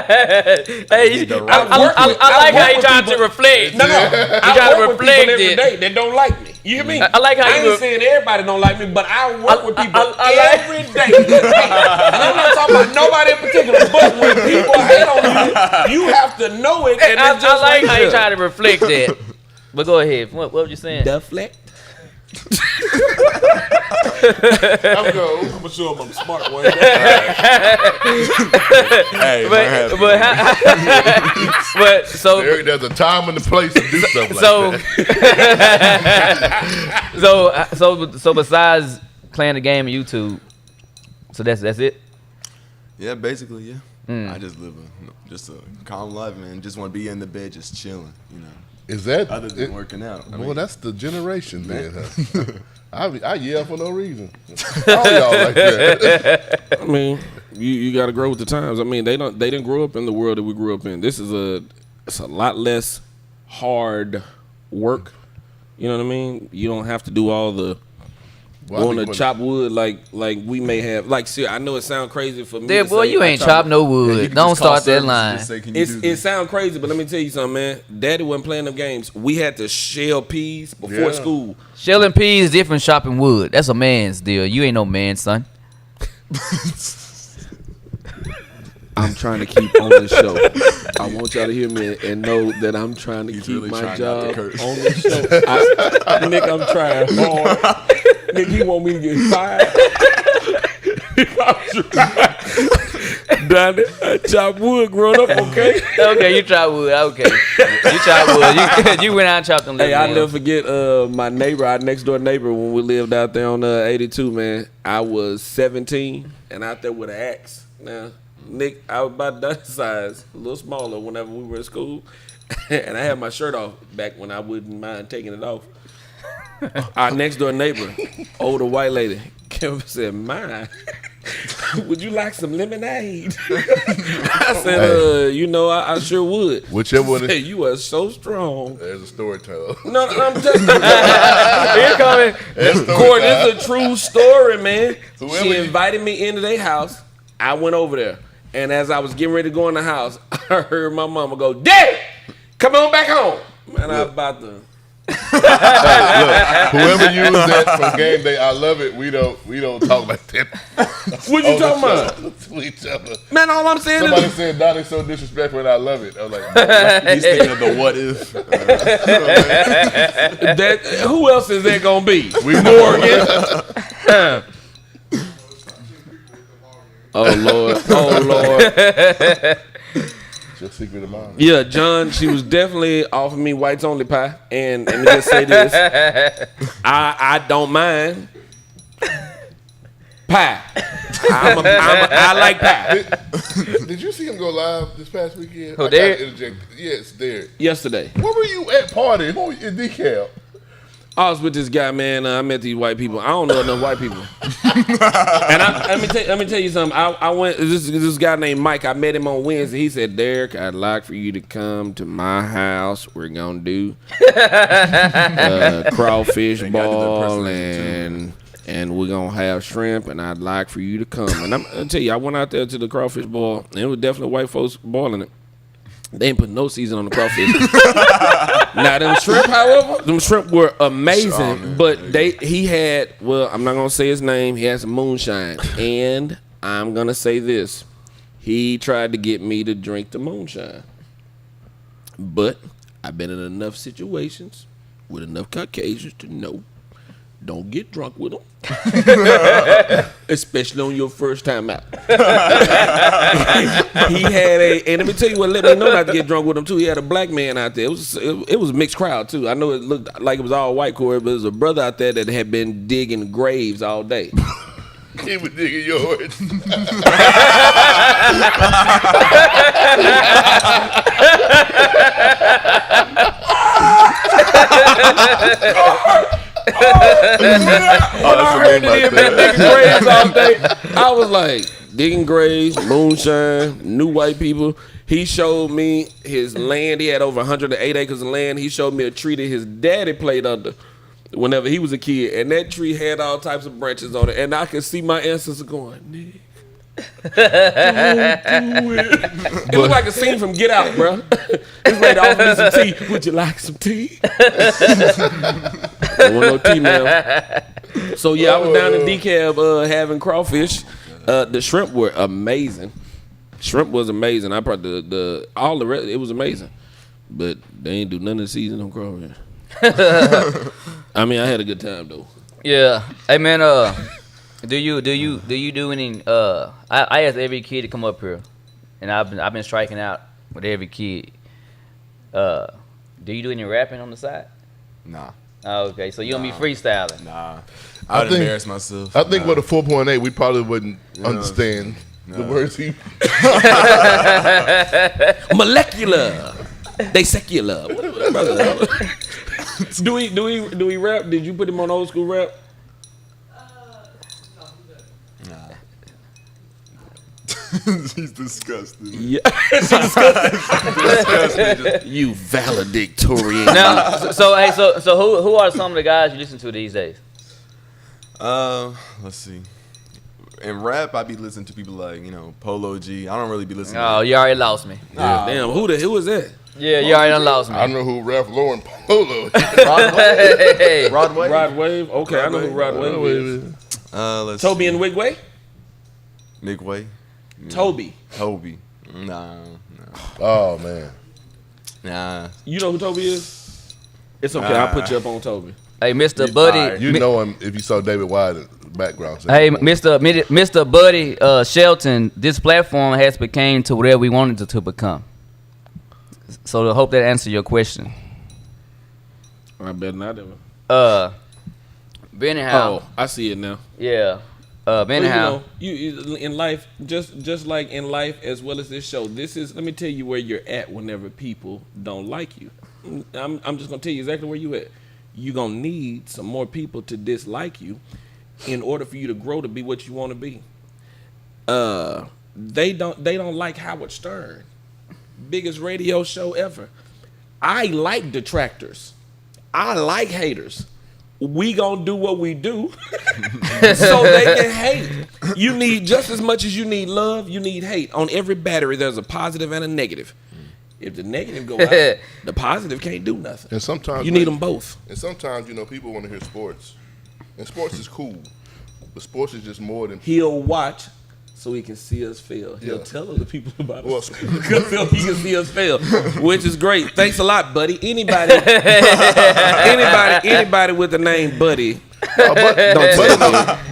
I like how you trying to reflect. No, You I trying to work with reflect people every it. day that don't like me. You hear me? I like how I you ain't saying everybody don't like me, but I work with people I like- every day. And I'm not talking about nobody in particular, but when people hate on you, you have to know it. And it's I just like how you that. trying to reflect that. But go ahead. What were you saying? Deflect. I'm going. I'm gonna show them I'm smart one. Hey, But so There's a time and a place to do stuff like that. so besides playing the game on YouTube, so that's it. Yeah, basically, yeah. I just live just a calm life, man. Just want to be in the bed, just chilling, you know. Is that Other than working out. I Well, mean, that's the generation, man. Huh? I yell for no reason. All y'all like that. I mean, you got to grow with the times. I mean, they didn't grow up in the world that we grew up in. It's a lot less hard work. You know what I mean? You don't have to do all the Well, I going think to when- chop wood like we may have. Like, see, I know it sounds crazy for me. There, to boy, say you I ain't chop chopped no yeah, you wood. can Don't just call start that service and line. just say, "Can you do It this?" sounds crazy, but let me tell you something, man. Daddy wasn't playing them games. We had to shell peas before Yeah. school. Shelling peas is different chopping wood. That's a man's deal. You ain't no man, son. I'm trying to keep on the show. I want y'all to hear me and know that I'm trying to He's keep really my trying not to job curse. on the show. Nick, I'm trying hard. Nick, he want me to get fired. Donnie, I chop wood growing up, okay? Okay, you chop wood. Okay, you chop wood. You went out and chopped them. Hey, I'll living never forget my neighbor, our next door neighbor, when we lived out there on 82, man. I was 17 and out there with an axe. Now, Nick, I was about that size, a little smaller whenever we were in school. And I had my shirt off back when I wouldn't mind taking it off. Our next door neighbor, older white lady, came up and said, "Mine, would you like some lemonade?" I said, I sure would. Whichever one Hey, is, you are so strong. there's a storyteller. No, I'm just Here coming. Corey, this is a true story, man. Whoever She you- invited me into their house. I went over there. And as I was getting ready to go in the house, I heard my mama go, "Daddy, come on back home." Man, I was about to Hey, look, whoever used that from game day, I love it. We don't talk about that. What you talking about? To each other. Man, all I'm saying Somebody is said Donnie's so disrespectful, and I love it. I was like, He's thinking of the what if. that who else is that gonna be? Morgan. Oh Lord. your secret of mine. Yeah, John, she was definitely offering me whites only pie. And let me just say this. I don't mind pie. I like pie. Did you see him go live this past weekend? Who, I gotta Derek? interject. Yes, Derek. Yesterday. Where were you at party? Who in DeKalb? I was with this guy, man. I met these white people. I don't know enough white people. And let me tell you something. I went. This guy named Mike. I met him on Wednesday. He said, "Derek, I'd like for you to come to my house. We're gonna do crawfish ball and we're gonna have shrimp. And I'd like for you to come." And I'll tell you, I went out there to the crawfish ball, and it was definitely white folks balling it. They ain't put no season on the crawfish. Now them shrimp, however, them shrimp were amazing. But he had, well, I'm not gonna say his name. He had some moonshine, and I'm gonna say this: he tried to get me to drink the moonshine. But I've been in enough situations with enough Caucasians to know, don't get drunk with them, especially on your first time out. He had and let me tell you what let me know not to get drunk with him too. He had a black man out there. It was a mixed crowd too. I know it looked like it was all white, Corey, but there was a brother out there that had been digging graves all day. He was digging yours. That's the name right there. Digging graves all day. I was like, digging graves, moonshine, new white people. He showed me his land. He had over 108 acres of land. He showed me a tree that his daddy played under whenever he was a kid. And that tree had all types of branches on it. And I could see my ancestors going, Nick, don't do it. It was like a scene from Get Out, bro. He's ready to offer me some tea. Would you like some tea? I want no tea, man. So yeah, I was down in DeKalb having crawfish. The shrimp were amazing. Shrimp was amazing. I probably all the rest. It was amazing, but they ain't do none of the season on crawfish. I mean, I had a good time though. Yeah. Hey man, do you do any I asked every kid to come up here, and I've been striking out with every kid. Do you do any rapping on the side? Nah. Oh, okay, so you don't be freestyling. Nah. I would embarrass myself. I think with a 4.8, we probably wouldn't understand the words he. Molecular, they secular. Do we rap? Did you put him on old school rap? He's disgusting. Yeah. You valedictorian. Now, so who are some of the guys you listen to these days? Let's see. In rap, I be listening to people like, Polo G. I don't really be listening Oh, to you already lost me. Yeah, damn, who was that? Yeah, you already done lost me. I know who Ralph Lauren Polo is. Hey. Rod Wave. Rod Wave. Okay, I know who Rod Wave is. Let's Toby see. and Wigway. Midway. Toby. Nah. Oh man. Nah. You know who Toby is? It's okay. I'll put you up on Toby. Hey, Mr. Buddy. You know him if you saw David Wide in the background. Hey, Mr. Buddy Shelton, this platform has became to whatever we wanted it to become. So I hope that answers your question. I bet not ever. Benny Howe. Oh, I see it now. Yeah. Benny Howe. You in life, just like in life as well as this show, this is, let me tell you where you're at whenever people don't like you. I'm just gonna tell you exactly where you at. You're gonna need some more people to dislike you in order for you to grow to be what you want to be. They don't like Howard Stern, biggest radio show ever. I like detractors. I like haters. We gonna do what we do so they can hate. You need just as much as you need love, you need hate. On every battery, there's a positive and a negative. If the negative go out, the positive can't do nothing. And sometimes You need them both. And sometimes people want to hear sports, and sports is cool, but sports is just more than. He'll watch so he can see us fail. He'll Yeah. tell other people about Well, us because he can see us fail, which is great. Thanks a lot, buddy. Anybody with the name Buddy.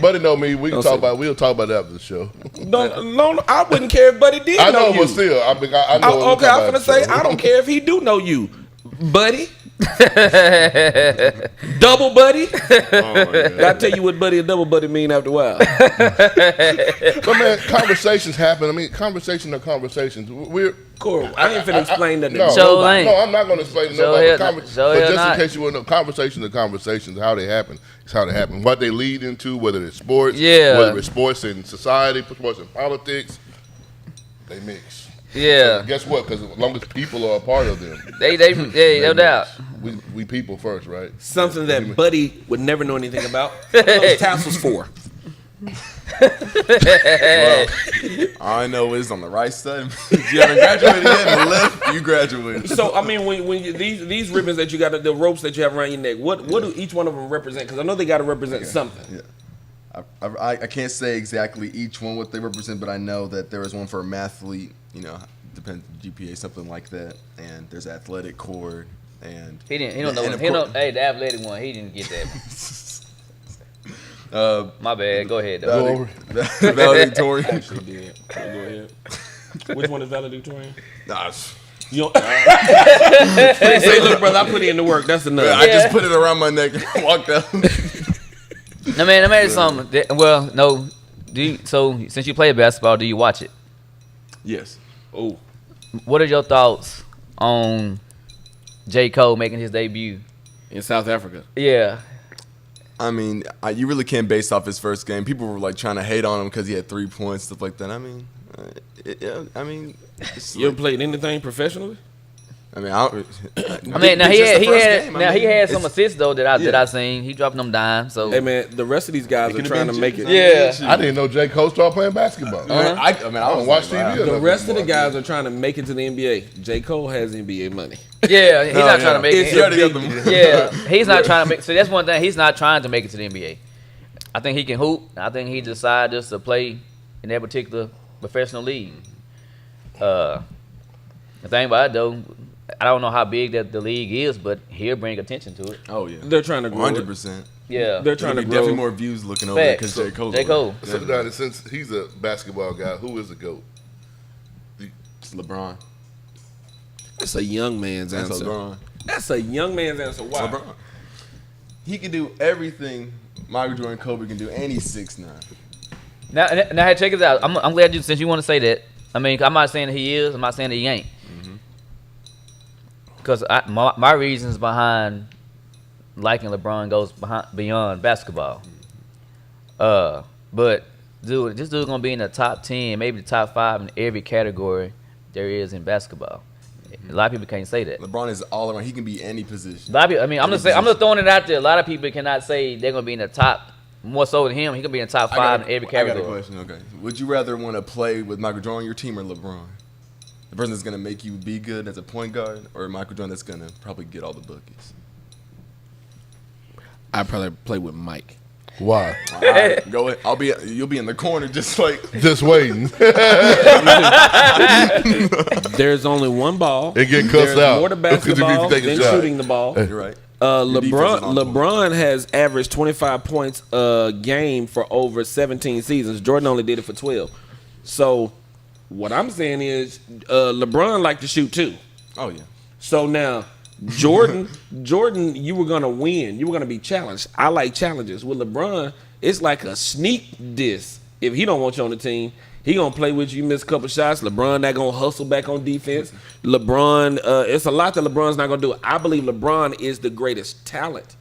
Buddy know me. We'll talk about that after the show. No, I wouldn't care if Buddy did I know, you. but still, I know. Okay, I'm gonna say I don't care if he do know you, Buddy. Double Buddy. I'll tell you what Buddy and Double Buddy mean after a while. But man, conversations happen. I mean, conversations are conversations. We're Cool. I ain't finna explain that. No, Sure ain't. no, I'm not going to explain to Sure nobody. hell But not. Sure but hell just not. in case you want to know, conversations are conversations. How they happen is how they happen. What they lead into, whether it's sports, Yeah. whether it's sports in society, sports in politics, they mix. Yeah. So guess what? Because as long as people are a part of them, They no doubt. we people first, right? Something that Buddy would never know anything about. What are those tassels for? Well, all I know is on the right side, you haven't graduated yet. On the left, you graduated. So I mean, when you, these ribbons that you got, the ropes that you have around your neck, what do each one of them represent? Because I know they got to represent something. Yeah. I can't say exactly each one what they represent, but I know that there is one for a mathlete, depends GPA, something like that, and there's athletic cord, and He don't know. and of He course- don't. Hey, the athletic one. He didn't get that. My bad. Go ahead. Though. valedictorian. Actually did. Go ahead. Which one is valedictorian? Nah, You don't, say, look, brother, I put in the work. That's enough. I just put it around my neck and walked out. No man, I made something. Well, no. So since you play basketball, do you watch it? Yes. Oh, What are your thoughts on J. Cole making his debut? in South Africa. Yeah. I mean, you really can't base off his first game. People were like trying to hate on him because he had 3 points, stuff like that. I mean, it's You ever like- played anything professionally? I mean, now he had some assists though that I seen. He dropping them dimes. So Hey man, the rest of these guys are could've trying been to make it. Jesus. Yeah. I didn't know J. Cole started playing basketball. I don't watch TV. The rest of the guys are trying to make it to the NBA. J. Cole has NBA money. yeah, he's not trying to make It's it. a already got them. Yeah, he's not trying to make. So that's one thing. He's not trying to make it to the NBA. I think he can hoop. I think he decided just to play in that particular professional league. The thing about it though, I don't know how big that the league is, but he'll bring attention to it. Oh yeah, They're trying to grow it. 100%. Yeah, They're trying to grow. Definitely more views looking over there because Facts. J. Cole. J. Cole. So now, since he's a basketball guy, who is the GOAT? It's LeBron. That's a young man's That's answer. LeBron. That's a young man's answer. Why? LeBron. He can do everything Michael Jordan, Kobe can do, and he's 6'9". Now, hey, check this out. I'm glad you since you want to say that. I mean, I'm not saying that he is. I'm not saying that he ain't. Because my reasons behind liking LeBron goes beyond basketball. But dude, this dude's gonna be in the top 10, maybe the top 5 in every category there is in basketball. A lot of people can't say that. LeBron is all around. He can be any position. A lot of people, I mean, I'm just throwing it out there. A lot of people cannot say they're gonna be in the top more so than him. He could be in the top 5 in every I got a category. question. Okay, would you rather want to play with Michael Jordan on your team or LeBron? The person that's gonna make you be good as a point guard, or Michael Jordan that's gonna probably get all the buckets? I'd probably play with Mike. Why? All right, go ahead. You'll be in the corner just like. Just waiting There's only one ball. and get cussed There's out. more to 'Cause if you basketball take a than shot. shooting the ball. You're right. Your defense is on point. LeBron has averaged 25 points a game for over 17 seasons. Jordan only did it for 12. So what I'm saying is LeBron liked to shoot too. Oh yeah. So now Jordan, you were gonna win. You were gonna be challenged. I like challenges. With LeBron, it's like a sneak diss. If he don't want you on the team, he gonna play with you. Miss a couple shots. LeBron not gonna hustle back on defense. LeBron, it's a lot that LeBron's not gonna do. I believe LeBron is the greatest talent,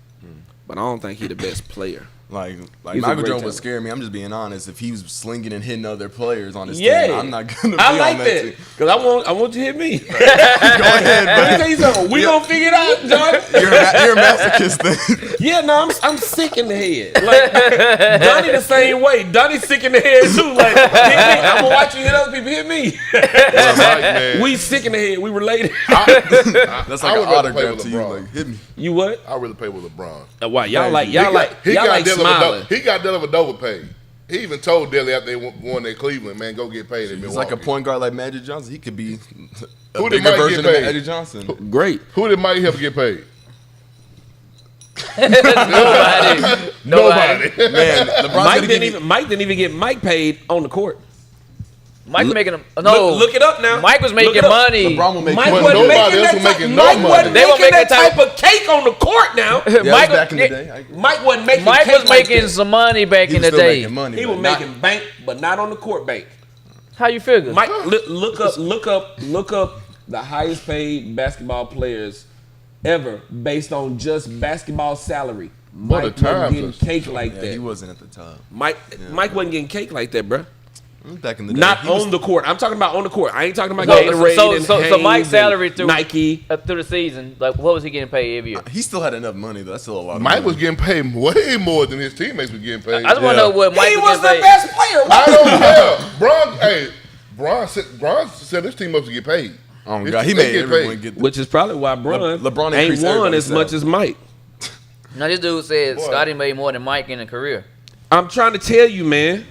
but I don't think he's the best player. Like He's a Michael great Jordan talent. would scare me. I'm just being honest. If he was slinging and hitting other players on his team, Yeah, I'm not gonna be I on like that that team. because I want you to hit me. Go ahead, Let me man. tell you something. We gonna figure it out, John. You're a masochist then. Yeah, no, I'm sick in the head. Like Donnie the same way. Donnie's sick in the head too. Like hit me. I'm gonna watch you hit other people. Hit me. Well, Mike, man, We sick in the head. We related. That's I like would an rather play autograph with to you. LeBron. Like, hit me. You what? I really play with LeBron. Why y'all like He got smiling? He got Dellavedova paid. He even told Deli after they won at Cleveland, man, go get paid in It's Milwaukee. like a point guard like Magic Johnson. He could be a Who did bigger Mike version get of paid? Magic Johnson. Great. Who did Mike help get paid? Nobody. Man, LeBron's Mike gonna didn't even get Mike paid on the court. Mike making them. No, Look it up now. Mike was Look making it up. money. LeBron will make Mike When wasn't nobody making else that was type. making no Mike money. wasn't They were making that making type of cake on the court now. Yeah, that Mike was back in the day. I agree. Mike wasn't making Mike cake was making like that. some money back He in was the still day. making money. He but was not- making bank, but not on the court bank. How you figure? Mike, look up the highest paid basketball players ever based on just basketball salary. What Mike the times wasn't getting is- cake like Yeah, that. he wasn't at the top. Mike wasn't getting cake like that, bro. Back in the day. Not he was- on the court. I'm talking about on the court. I ain't talking about So- Gatorade so- and so Hanes Mike's and salary through- Nike. Up through the season, like what was he getting paid every year? He still had enough money, though. That's still a lot of Mike money. was getting paid way more than his teammates were getting paid. I just want to know what Mike He was the getting paid. best player. I don't care. Bron said his team up to get paid. Oh, His God. He team- they made get everyone paid. get the Which is probably why LeBron LeBron ain't increased won everybody's as much salary. as Mike. Now this dude said Boy. Scotty made more than Mike in a career. I'm trying to tell you, man.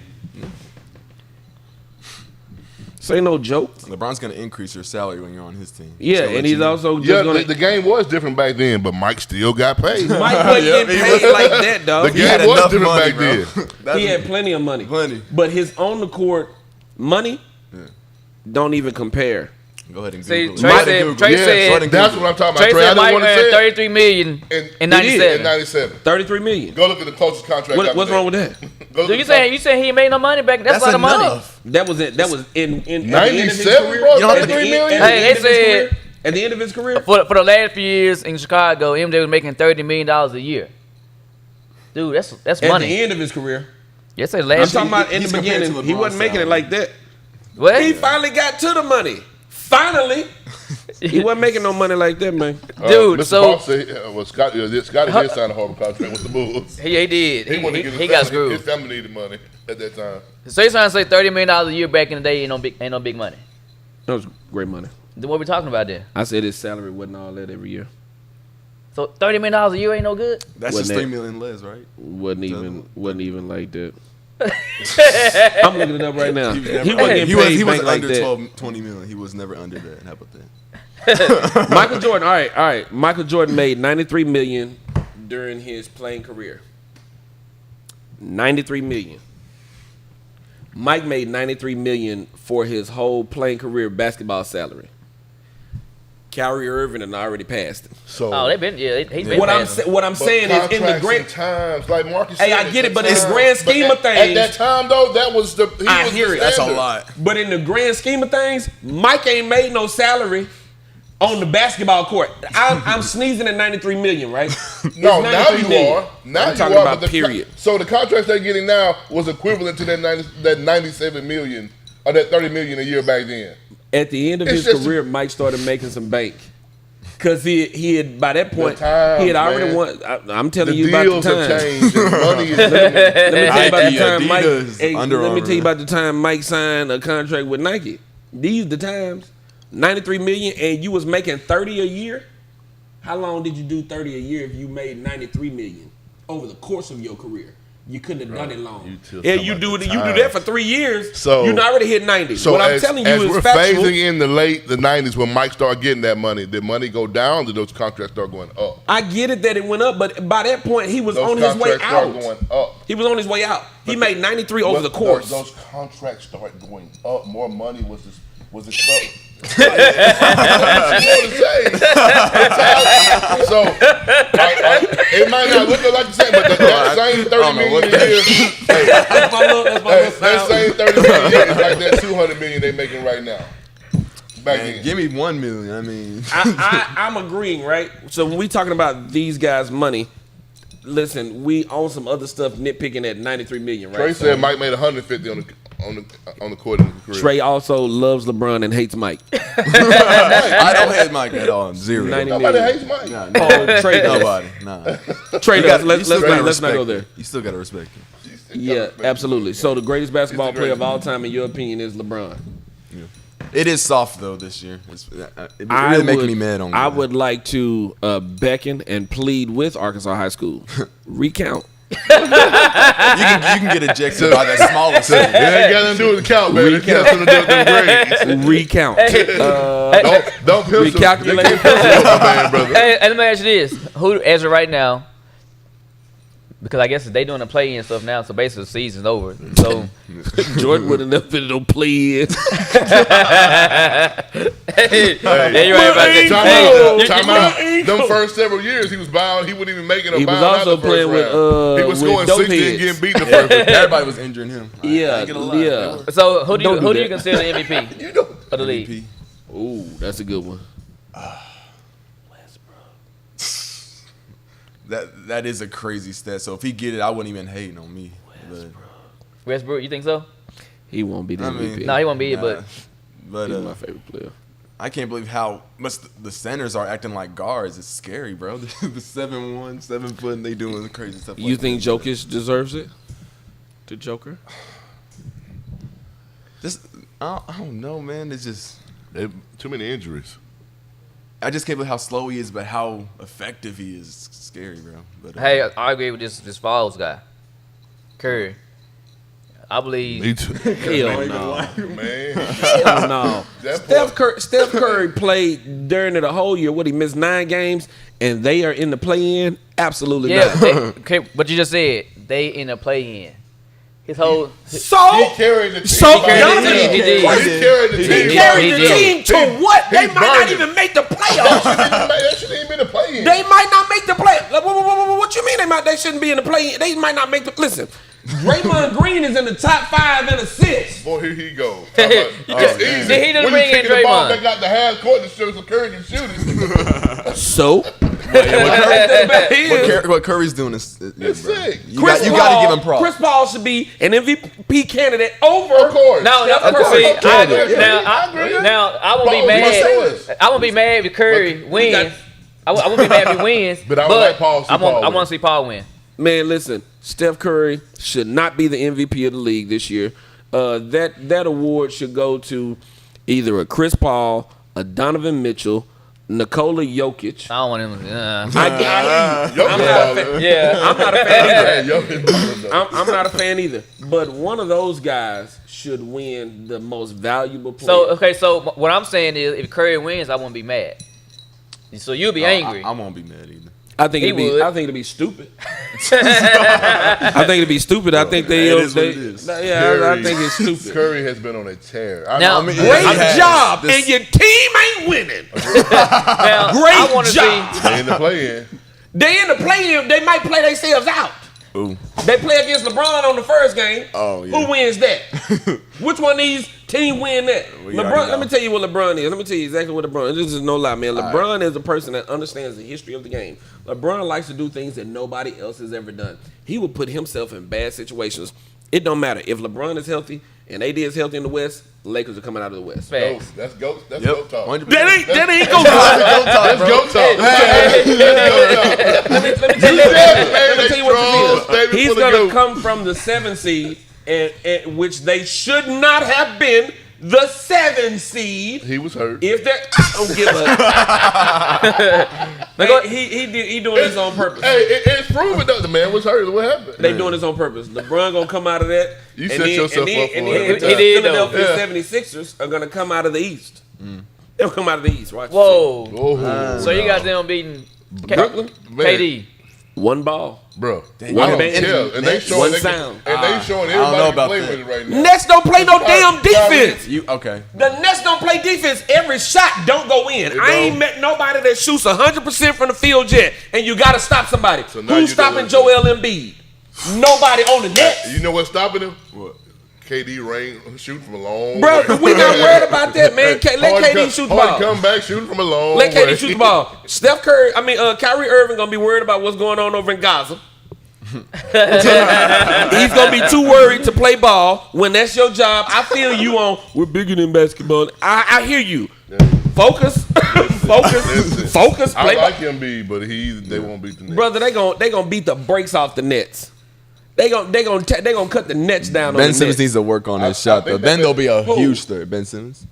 This ain't no joke. LeBron's going to increase your salary when you're on his team. Yeah, Just to and let he's you know. also just Yeah, gonna. the game was different back then, but Mike still got paid. Mike wasn't Yeah, getting he paid was- like that, dog. The He had game was enough different money, back bro. then. That's- He had plenty of money. Plenty. But his on the court money don't even compare. Go ahead and See, Google Trey it. said- Google it. Trey Yeah, said- Go ahead and that's Google what I'm talking about. Trey Trey, I said didn't Mike want to earned say it. 33 million in In 97. 97. 33 million. Go look at the closest contract. What, after what's that. wrong with that? Go look So at you the saying he ain't made no money back? That's a lot of money. enough. That was it. That was in at the end of his 97, career. bro. You don't have At the 33 end- million. at the Hey, end they of his said- career- at the end of his career. For the last few years in Chicago, MJ was making $30 million a year. Dude, that's At money. the end of his career. Yes, say I'm last talking year. about in he's the compared beginning. to He LeBron's wasn't making it salary. like that. What? He finally got to the money. Finally. He wasn't making no money like that, man. Dude, Mr. so Paul said, Scotty did sign a horrible contract with the Bulls. he did. He wanted to get He his got family- His screwed. family needed money at that time. So he's trying to say $30 million a year back in the day ain't no big money. That was great money. Then what we talking about there? I said his salary wasn't all that every year. So $30 million a year ain't no good. That's Wasn't just that- $3 million less, right? Wasn't even like that. I'm looking it up right now. He was never He wasn't getting he was, paid he was bank like under that. 20 million. He was never under that. How about that? Michael Jordan. All right. Michael Jordan made $93 million during his playing career. $93 million. Mike made $93 million for his whole playing career basketball salary. Kyrie Irving had already passed him. So Oh, they been he's been What I'm passing. what I'm but saying is in the contracts great. and times, like Marcus Hey, said, I get it, but in at the times- grand but scheme of at things- that time though, that was the I was hear the it. That's a standard. lot. But in the grand scheme of things, Mike ain't made no salary on the basketball court. I'm sneezing at $93 million, right? No, It's now $93 you million. are. Now I'm you talking are. about but period. So the contracts they're getting now was equivalent to that 97 million or that 30 million a year back then. At the end of It's his just- career, Mike started making some bank. Cause he had by that point times, he had already man. won. I'm The telling you about the deals have time. changed and money is Let me tell you about the Nike, time Mike. Adidas, Hey, Under let me Armour. tell you about the time Mike signed a contract with Nike. These the times. 93 million, and you was making 30 a year. How long did you do 30 a year if you made 93 million over the course of your career? You couldn't have done it long. you still Yeah, talking you about do the you do times. that for 3 years. So- you already hit 90. So what I'm as, telling you as is we're factual. phasing in the 90s when Mike started getting that money, did money go down? Did those contracts start going up? I get it that it went up, but by that point he was Those on his way contracts start out. going up. He was on his way out. He made 93 over the course. Those contracts start going up. More money was expelled. So it might not look like the same, but that same 30 million a year, That's my little that sound. same 30 million a year is like that 200 million they making right now. Back Man, then. give me 1 million. I mean, I'm agreeing, right? So when we talking about these guys' money, listen, we own some other stuff nitpicking at 93 million, right? Trey said Mike made 150 on the court in his career. Trey also loves LeBron and hates Mike. I don't hate Mike at all. Zero. 90 Nobody million. hates Mike. Nah, Oh, Trey does. nobody. Nah. Trey You does. gotta- Let's you still gotta not go respect there. him. You still gotta respect him. Yeah, absolutely. So the greatest basketball He's the player of greatest. all time, in your opinion, is LeBron. It is soft though this year. It's really making me mad on. I God. would like to beckon and plead with Arkansas High School. Recount. You can get ejected by that smallest It thing. ain't got nothing to do with the count, man. It has something to do with them grades. Recount. Don't pencil. Recalculate. They can't pencil my man, brother. Hey, and let me ask you this: who, as of right now, because I guess they doing the play-in stuff now, so basically the season's over. So Jordan would have never been no play in. hey, you're right about that. Time Hey, out. you- Time out. Them first several years, he was bound. He wouldn't even make it. He was also playing with, He was with scoring dope 60 and heads. getting beat the first round. Everybody was injuring him. I Yeah, ain't gonna lie. yeah. So who do Don't you do who do that. you consider the MVP You know. of the league? MVP. Ooh, that's a good one. That is a crazy stat. So if he get it, I wouldn't even hate on me. But, Westbrook, you think so? He won't be the I MVP. mean, No, he won't be it, but but He's my favorite player. I can't believe how much the centers are acting like guards. It's scary, bro. The 7'1", 7 foot, and they doing crazy stuff. You like think that. Jokic deserves it? The Joker? This? I don't know, man. It's just Too many injuries. I just can't believe how slow he is, but how effective he is. It's scary, bro. But hey, I agree with this Falls guy, Curry. I believe Me too. Hell no. Man. Hell no. That Steph Curry played during the whole year. What, he missed 9 games, and they are in the play-in? Absolutely yeah. not. Okay, but you just said they in a play-in. His whole He carried the team. So, He Donovan- He did. carried the team. He carried the team to what? They might not burned it. even make the playoffs. That shouldn't even been a play-in. They might not make the play. Like, what you mean they shouldn't be in the play? They might not make the. Listen, Draymond Green is in the top 5 in assists. Boy, here he go. It's It's easy. He didn't When bring you in kicking the ball Draymond. back out the half court to show some Curry can shoot it. So, what Curry's doing is It's sick. You got to give him props. Chris Paul should be an MVP candidate over. Of course. Now, Steph of course, Curry. see, I agree. Yeah, Now, I agree. I won't be Paul's my mad. choice. I won't be mad if Curry wins. I won't be mad if he wins. But I would like Paul to see I Paul want win. to see Paul win. Man, listen, Steph Curry should not be the MVP of the league this year. That award should go to either a Chris Paul, a Donovan Mitchell, Nikola Jokic. I don't want him. I'm not a fan. Yeah. I'm not a fan either. either. I'm not a fan either. But one of those guys should win the most valuable player. So okay, so what I'm saying is, if Curry wins, I won't be mad. So you'll be angry. I won't be mad either. I think He would. I think it'd be stupid. I think it'd be stupid. I think they. It is what it is. Yeah, I think it's stupid. Curry has been on a tear. Now, I mean, Great He has. job, This- and your team ain't winning. Now, Great I want to job. see. they in the play-in. They in the play-in, they might play themselves out. Ooh. They play against LeBron on the first game. Oh, yeah. Who wins that? Which one of these team win that? We LeBron. already Let me know. tell you what LeBron is. Let me tell you exactly what LeBron is. This is no lie, man. LeBron is a person that understands the history of the game. LeBron likes to do things that nobody else has ever done. He will put himself in bad situations. It don't matter. If LeBron is healthy and AD is healthy in the West, the Lakers are coming out of the West. Facts. That's goat. That's Yep. goat talk. 100%. That ain't go That's goat talk. Let me tell you what this is. He's going to come from the 7 seed, and which they should not have been the 7 seed. He was hurt. If they're, I don't give a. He doing this on purpose. Hey, it's proven that the man was hurt. What happened? They doing this on purpose. LeBron gonna come out of that. You set yourself up for it and every then time. He did, though. Philadelphia 76ers are gonna come out of the East. They'll come out of the East. Watch. Whoa. Oh, So you got them beating Brooklyn? man. KD. One ball. bro. One I don't band. care. And they showing One they sound. and they showing I don't know everybody about play that. with it right now. Nets don't play no damn defense. You okay? The Nets don't play defense. Every shot don't go in. I ain't don't. met nobody that shoots 100% from the field yet, and you got to stop somebody. So now Who's you know stopping what Joel Embiid? Nobody on the Nets. You know what's stopping him? What? KD rain shooting from a long Bro, way. we not worried about that, man. Let KD shoot the ball. Come back shooting from a long Let way. KD shoot the ball. Kyrie Irving gonna be worried about what's going on over in Gaza. He's gonna be too worried to play ball when that's your job. I feel you on. We're bigger than basketball. I hear you. Focus, focus. I Play like ball. Embiid, but they won't beat the Nets. Brother, they gonna beat the brakes off the Nets. They gonna cut the Nets down. on Ben the Simmons Nets. needs to work on his I shot think though. Then there'll be a Who? huge threat. Ben Simmons.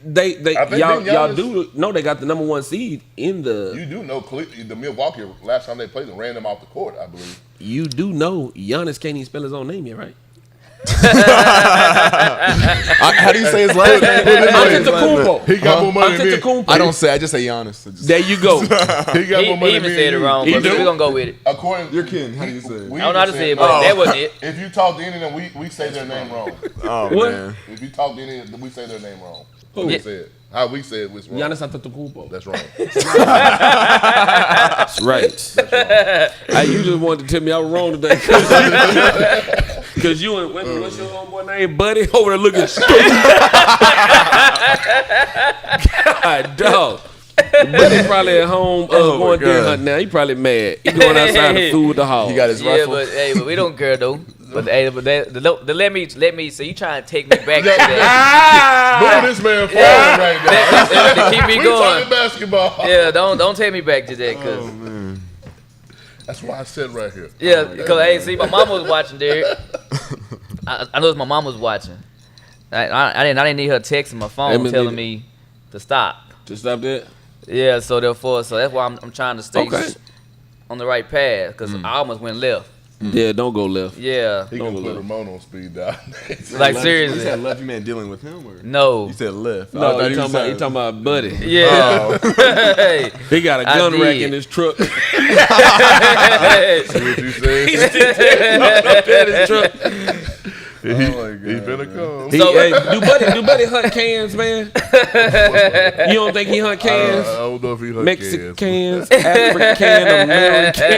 They I think y'all Giannis- do know they got the number 1 seed in the. You do know the Milwaukee last time they played them ran them off the court, I believe. You do know Giannis can't even spell his own name yet, right? How do you say his last name? Antetokounmpo. He got more money than me. Antetokounmpo. I don't say. I just say Giannis. I just- There you go. He got He, more money he even than me. said it and wrong, you. but He we're do? gonna go with it. According, You're kidding. How do you say it? I don't know how to say it, but that wasn't it. If you talk to any of them, we say their name wrong. Oh What? man. If you talk to any of them, we say their name wrong. Who? We say it. How we say it was wrong. Giannis Antetokounmpo. That's wrong. That's right. You just wanted to tell me I was wrong today. Because you and what's your homeboy name, Buddy? Over there looking stupid. God, dog. Buddy probably at home going deer God. hunting now. He probably mad. He going outside to fool with the hog. He got his Yeah, rifle. but we don't care though. But hey, but let me. So you trying to take me back to that? Move this man forward right now. to keep me We going. talking basketball. Yeah, don't take me back to that, cause That's why I said right here. yeah, because hey, see, my mama was watching there. I know my mom was watching. I didn't need her texting my phone me telling neither. me to stop. To stop that? Yeah, so that's why I'm trying to stay Okay. on the right path, because I almost went left. Yeah, don't go left. Yeah, He gonna put Ramon on speed dial. like You seriously, said left. You meant dealing with him, or no. you said left? I No, thought you talking about Buddy. Yeah. Hey, He got a I gun rack did. in his truck. See what you said? in his truck. He finna come. So- Hey, do Buddy hunt cans, man? You don't think he hunt cans? I don't know if he Mexican cans. cans, African, American.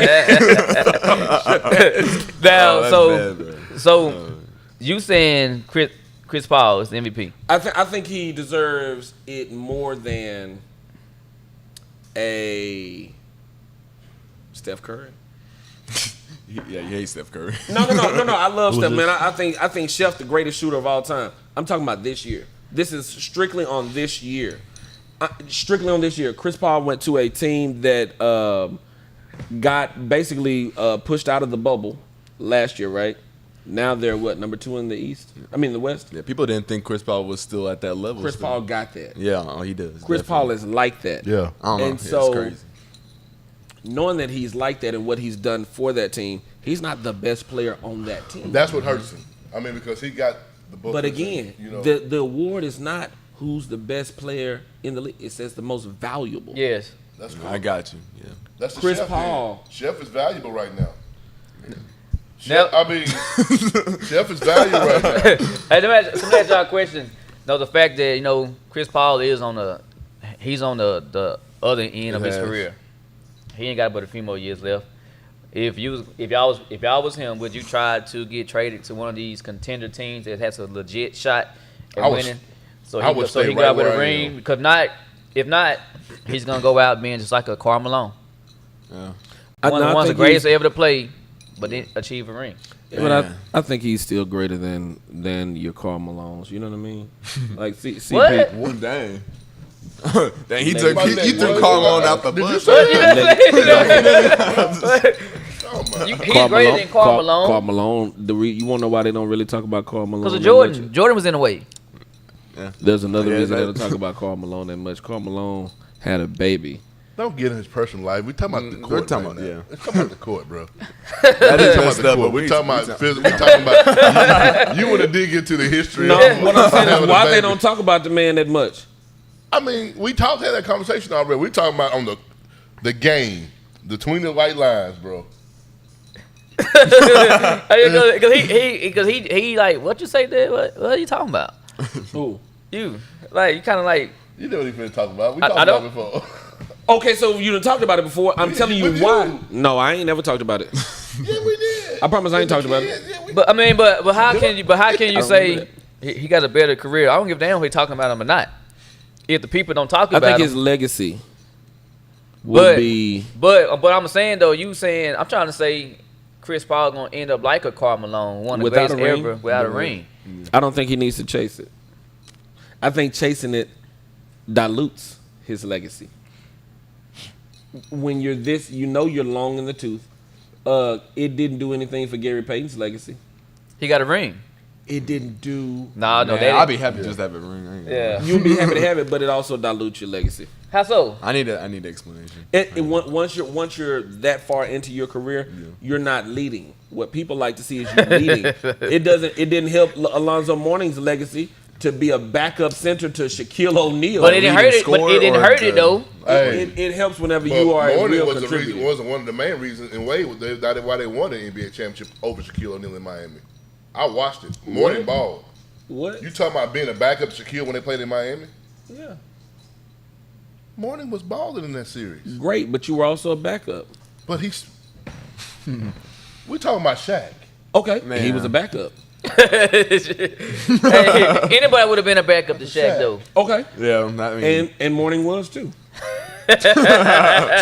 now, That's so bad, bro. so you saying Chris Paul is the MVP? I think he deserves it more than a Steph Curry. Yeah, you hate Steph Curry. No. I love Steph, man. I think Chef's the greatest shooter of all time. I'm talking about this year. This is strictly on this year. Strictly on this year. Chris Paul went to a team that got basically pushed out of the bubble last year, right? Now they're what, number 2 in the East? I mean the West. Yeah, people didn't think Chris Paul was still at that level. Chris still. Paul got that. Yeah, oh, he does. Chris Paul is like that. Yeah. I don't know. And Yeah, so- it's crazy. Knowing that he's like that and what he's done for that team, he's not the best player on that team. That's what hurts him. I mean, because he got the book. But again, you know, the award is not who's the best player in the league. It says the most valuable. Yes. that's cool. I got you. Yeah. That's the Chris Chef Paul. then. Chef is valuable right now. Now- Chef, I mean, Chef is valuable right now. Hey, let me ask y'all a question. No, the fact that Chris Paul is on the other end of his has. career. He ain't got but a few more years left. If y'all was him, would you try to get traded to one of these contender teams that has a legit shot at I would- winning? So I would so stay he right got with where a I ring. am. Because if not, he's gonna go out being just like a Karl Malone. Yeah. One of the greatest ever to play, but didn't achieve a ring. But Yeah. I think he's still greater than your Karl Malones. You know what I mean? Like CP. What? One dang. Dang, he Name took my he name. threw What? Carl out the Did you bush. say He's greater than Karl Malone. Karl Malone. You want to know why they don't really talk about Karl Malone? Because of that Jordan. much? Jordan was in the way. There's another Yeah, reason they that- don't talk about Karl Malone that much. Karl Malone had a baby. Don't get in his personal life. We talking about the court. we're talking right about- now. yeah. We're talking about the court, bro. That is We're talking about messed the up. court. but We're talking about we- physical. We're talking about. You want to dig into the history? No, of what I'm saying having is a why they baby. don't talk about the man that much. I mean, we had that conversation already. We talking about on the game, between the white lines, bro. Because he like, what you say there? What are you talking about? Who? You like, you kind of like, You know what he finna talk about. We I talked about don't- it before. Okay, so you done talked about it before. I'm telling you with why. you. No, I ain't never talked about it. Yeah, we did. I promise I ain't talked about it. Yeah, we- but I mean, but how can you don't say remember he got a better career? I don't give a damn if he talking about him or not. If the people don't talk I about think him, his legacy would But- be. but I'm saying though, I'm trying to say Chris Paul gonna end up like a Karl Malone, one of the Without greatest a ring? ever without a ring. I don't think he needs to chase it. I think chasing it dilutes his legacy. When you're this, you're long in the tooth. It didn't do anything for Gary Payton's legacy. He got a ring. It didn't do. Nah, no, Man, they I'll didn't. be happy just to have a ring. I ain't gonna lie. Yeah. You'll be happy to have it, but it also dilutes your legacy. How so? I need an explanation. Once you're that far into your career, you're not leading. What people like to see is you leading. It didn't help Alonzo Mourning's legacy to be a backup center to Shaquille O'Neal. But it didn't hurt it. But it didn't hurt it though. Hey, It helps whenever but you are a Mourning real was contributor. wasn't one of the main reasons in Wade why they won the NBA championship over Shaquille O'Neal in Miami. I watched it. Mourning ball. What? You talking about being a backup to Shaquille when they played in Miami? Yeah. Mourning was balling in that series, Great, but you were also a backup. but he's. We're talking about Shaq. Okay, Man. he was a backup. Hey, anybody would have been a backup to Shaq though. Okay, Yeah, I mean, and Mourning was too.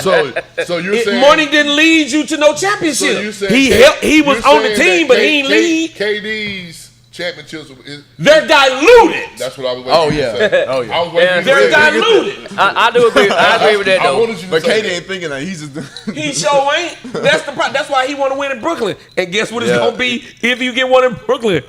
So you're saying Mourning didn't lead you to no So championship. you saying He was you're on the saying team, that but he ain't lead. KD's championships. They're diluted. That's what I was waiting oh for you to yeah, say. oh yeah. I was waiting for you to They're say that. diluted. I do agree. I agree with that I though. wanted you to But say KD that. ain't thinking that. He's just. He sure ain't. That's the problem. That's why he want to win in Brooklyn. And guess what it's Yeah. gonna be if you get one in Brooklyn?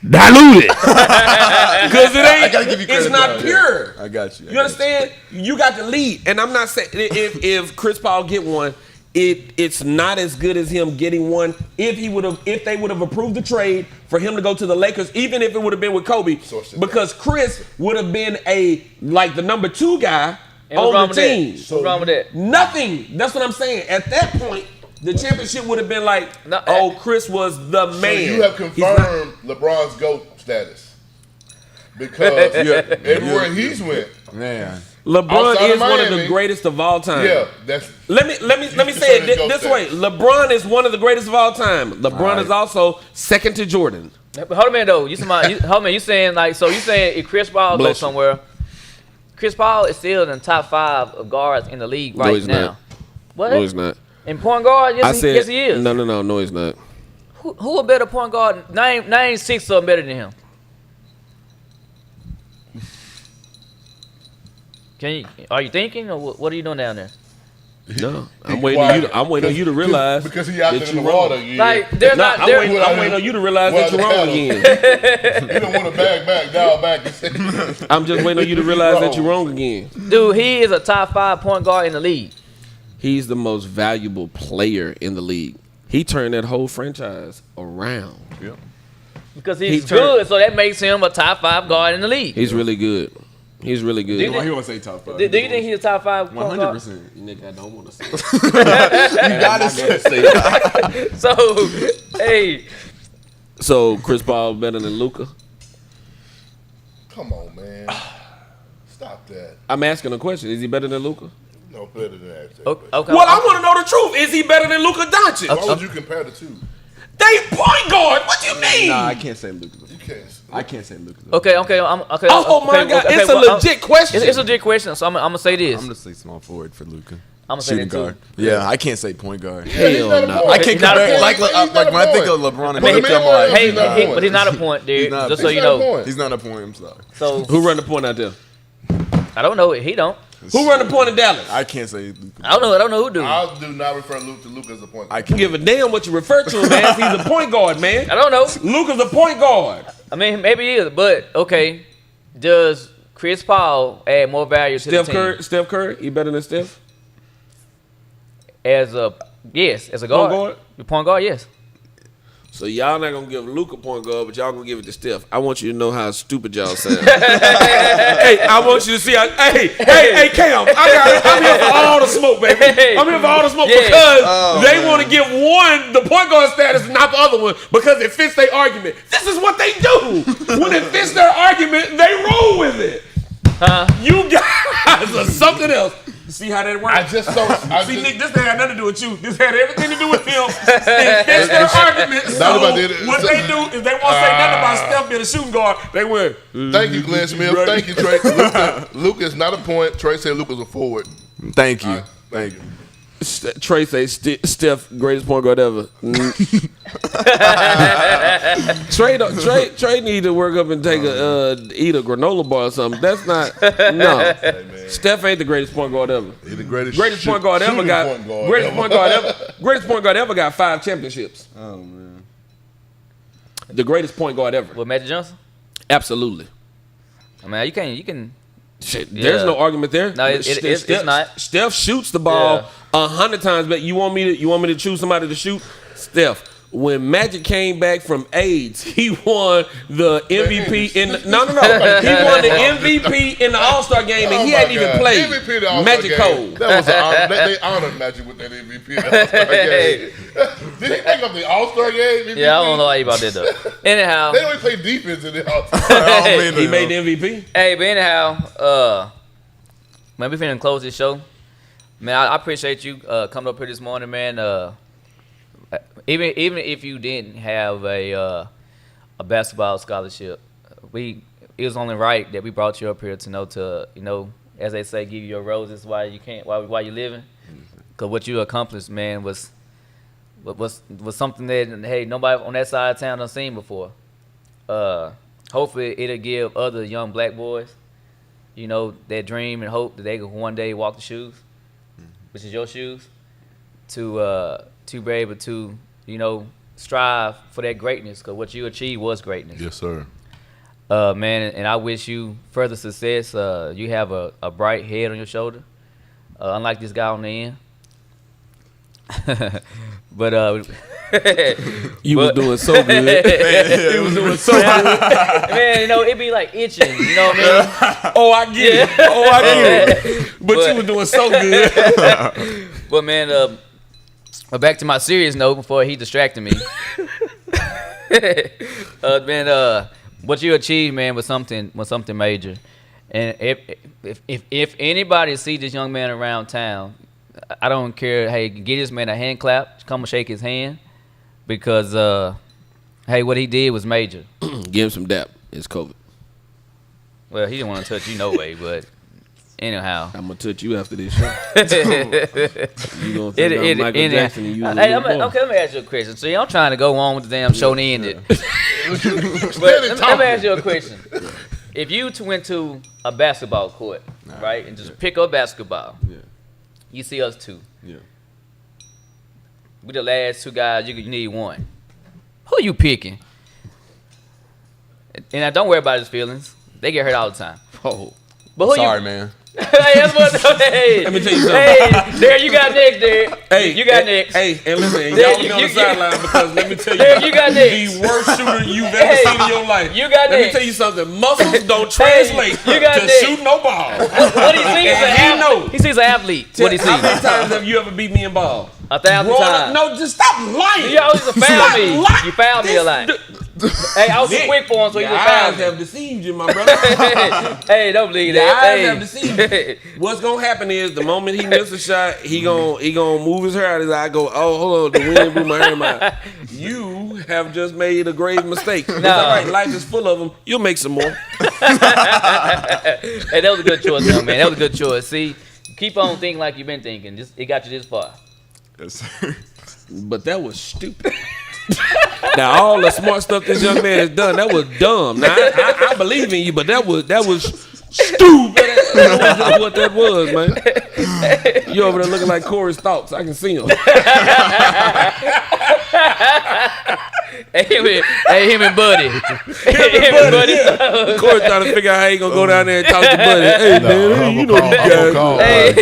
Diluted. Because it I ain't. gotta give you credit It's not though, pure. I got you. You understand? You got to lead. And I'm not saying if Chris Paul get one, it's not as good as him getting one if they would have approved the trade for him to go to the Lakers, even if it would have been with Kobe, because Chris would have been the number 2 guy And what's on wrong the with that? team. What's wrong with that? Nothing. That's what I'm saying. At that point, the championship would have been like, No, Chris was the So man. you have He's not- confirmed LeBron's GOAT status because everywhere he's went. Man. LeBron outside of is one of the Miami, greatest of all time. Yeah, that's Let me You say consider it GOAT this way. status. LeBron is one of the greatest of all time. LeBron Right. is also second to Jordan. But hold a minute though. Hold a minute. You saying if Chris Paul Bless goes you. somewhere, Chris Paul is still in the top 5 of guards in the league right he's now. not. What? No, he's not. In point guard, yes, yes he is. No, he's not. Who a better point guard? Name 6 of them better than him. Are you thinking, or what are you doing down there? No, I'm waiting on you to realize because he out that there in you the wrong. water again. Like they're No, not. I'm They're, waiting on you to realize that you're wrong again. You don't want to back, dial back. And say, I'm just waiting on you to realize that you're wrong again. dude, he is a top 5 point guard in the league. He's the most valuable player in the league. He turned that whole franchise around. Because He he's turned- good, so that makes him a top 5 guard in the league. He's really good. He's really good. Do you He won't say top 5. Do you think he's a top 5 point guard? 100%. Nigga, I don't want to say You gotta say it. So, hey, So Chris Paul better than Luka? come on, man. Stop that. I'm asking a question. Is he better than Luka? No, better than that. okay. Well, I want to know the truth. Is he better than Luka Doncic? Why would you compare the two? They point guard. What you mean? Nah, I can't say Luka. You can't. I can't say Luka. Okay. Oh my God, it's a well, legit question. It's a legit question, so I'm gonna say this. I'm gonna say small forward for Luka. I'm gonna say Shooting that too. guard. Yeah, I can't say point guard. Hell no. I can't He's not a compare. point. Like when I think of LeBron and I mean, Luka, I'm like, Hey, He's not a point. but he's not a point, dude. not- Just so he's you not a know. point. he's not a point. I'm sorry. So Who run the point out there? I don't know. He don't. Who run the point in Dallas? I can't say Luka. I don't know who do. I I do not refer Luke to Luke as a point. I I can't. give a damn what you refer to him as. He's a point guard, man. don't know. Luka's a point guard. I mean, maybe he is, but okay. Does Chris Paul add more value to the team? Steph Curry, he better than Steph? As a guard. guard? Your point guard, yes. So y'all not gonna give Luka point guard, but y'all gonna give it to Steph. I want you to know how stupid y'all sound. Hey, I want you to see how. Hey, Cam, I'm here for all the smoke, baby. I'm here for all the smoke Yeah. because they want to give one the point guard status, and not the other one, because it fits their argument. This is what they do. When it fits their argument, they roll with it. You guys are something else. See how that works? I just don't. See, Nick, this had nothing to do with you. This had everything to do with them. It fits their argument. So about it. what they do is they won't say nothing about Steph being a shooting guard. They went. Thank you, Glenn Smith. Right. Thank you, Trey. Luke is not a point. Trey said Luke was a forward. Thank you. All right, Thank you. Trey say Steph greatest point guard ever. Trey need to work up and take eat a granola bar or something. That's not no. Steph ain't the greatest point guard ever. He's the greatest Point guard ever got greatest point guard ever got 5 championships. Oh man. The greatest point guard ever. What, Magic Johnson? Absolutely. I mean, you can. Shit, Yeah. there's no argument there. No, it's not. Steph shoots the ball 100 times, but you want me to choose somebody to shoot? Steph. When Magic came back from AIDS, he won the MVP in the, no. He won the MVP in the All-Star game, and he hadn't even played. MVP of the All-Star Magic game. Cole. That was an honor. They honored Magic with that MVP of the All-Star game. Did he pick up the All-Star game? MVP? Yeah, I don't know how you about that though. Anyhow, They only play defense in the All-Star. He made the MVP. hey, but anyhow, man, we finna close this show. Man, I appreciate you coming up here this morning, man. Even if you didn't have a basketball scholarship, it was only right that we brought you up here to as they say, give you your roses while you're living. Cause what you accomplished, man, was something that nobody on that side of town done seen before. Hopefully it'll give other young black boys, that dream and hope that they can one day walk the shoes, which is your shoes, to be able to strive for that greatness, because what you achieved was greatness. Yes, sir. Man, and I wish you further success. You have a bright head on your shoulder, unlike this guy on the end. But You was doing so good. You was doing so good. man, it'd be like itching. You know what I mean? Oh, I get it. Oh, I get it. But you was doing so good. But man, but back to my serious note before he distracted me. Man, what you achieved, man, was something major. And if anybody see this young man around town, I don't care. Hey, get this man a hand clap. Come and shake his hand, because what he did was major. Give him some dap. It's COVID. Well, he didn't want to touch you no way, but anyhow. I'm gonna touch you after this show. You gonna think I'm Michael Jackson and you? Hey, okay, let me ask you a question. See, I'm trying to go on with the damn show and end it. But let me ask you a question. If you went to a basketball court, right, and just pick up basketball, you see us two. Yeah. We the last two guys. You need one. Who you picking? And now, don't worry about his feelings. They get hurt all the time. Oh. But who Sorry, you? man. Hey, that's what. Hey, Let me tell you something. hey, there you got next, there. Hey, you got next. Hey, and listen, There, y'all be on the you- sideline because let me tell you, There you got next. the worst shooter you've ever Hey, seen in your life. you got Let next. me tell you something. Muscles don't translate you got to next. shoot no ball. What he sees is And he an know. athlete. He sees an athlete. What he How many sees. times have you ever beat me in ball? 1,000 Growing up- times. No, just stop lying. You always found Stop me. lying. You found me a lot. Hey, I was too Nick, quick for him, so you your just eyes found me. have deceived you, my brother. Hey, don't believe Your that. eyes have deceived you. What's gonna happen is the moment he misses a shot, he gonna move his hair out of his eye. Go, oh, hold on, the wind blew my hair in my eye. You have just made a grave mistake. It's all right. Life is full of them. You'll make some more. Hey, that was a good choice, young man. That was a good choice. See, keep on thinking like you've been thinking. It got you this far. Yes, sir. But that was stupid. Now all the smart stuff this young man has done, that was dumb. Now I believe in you, but that was stupid. That was just what that was, man. You over there looking like Corey's thoughts. I can see him. Hey, him and Buddy. Him and Buddy. Corey trying to figure out how he gonna go down there and talk to Buddy. Hey man, you know these guys.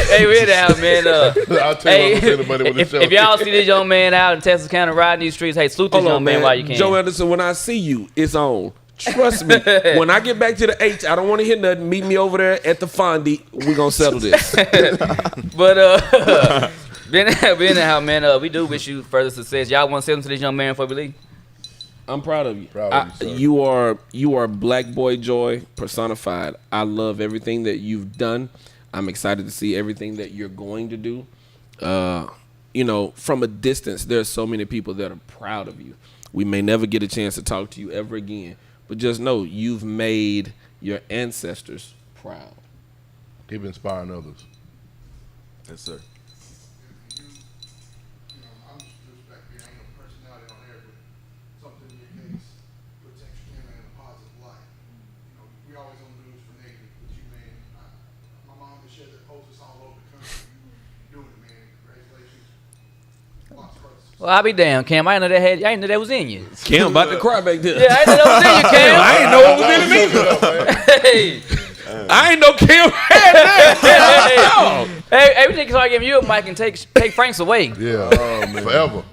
Hey, we're down, man. I'll tell you what I'm saying about it with the show. If y'all see this young man out in Texas County riding these streets, hey, salute this Hold young on, man man. while you can. Joe Anderson, when I see you, it's on. Trust me. When I get back to the H, I don't want to hear nothing. Meet me over there at the Fondy. We're going to settle this. But being anyhow, man, we do wish you further success. Y'all want to say something to this young man before we leave? I'm proud of you. Proud of you, sir. You are Black Boy Joy personified. I love everything that you've done. I'm excited to see everything that you're going to do. From a distance, there's so many people that are proud of you. We may never get a chance to talk to you ever again, but just know you've made your ancestors proud. Keep inspiring others. Yes, sir. Well, I'll be damn, Cam. I didn't know that was in you. Cam about to cry back there. Yeah, I didn't know that was in you, Cam. I ain't know what was in me. Hey, I ain't know Cam had that. hey, we think start giving you a mic and take Frank's away. Yeah, forever.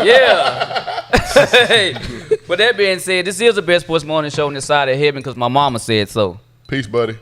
Yeah. Hey, but that being said, this is the best sports morning show on this side of heaven because my mama said so. Peace, buddy.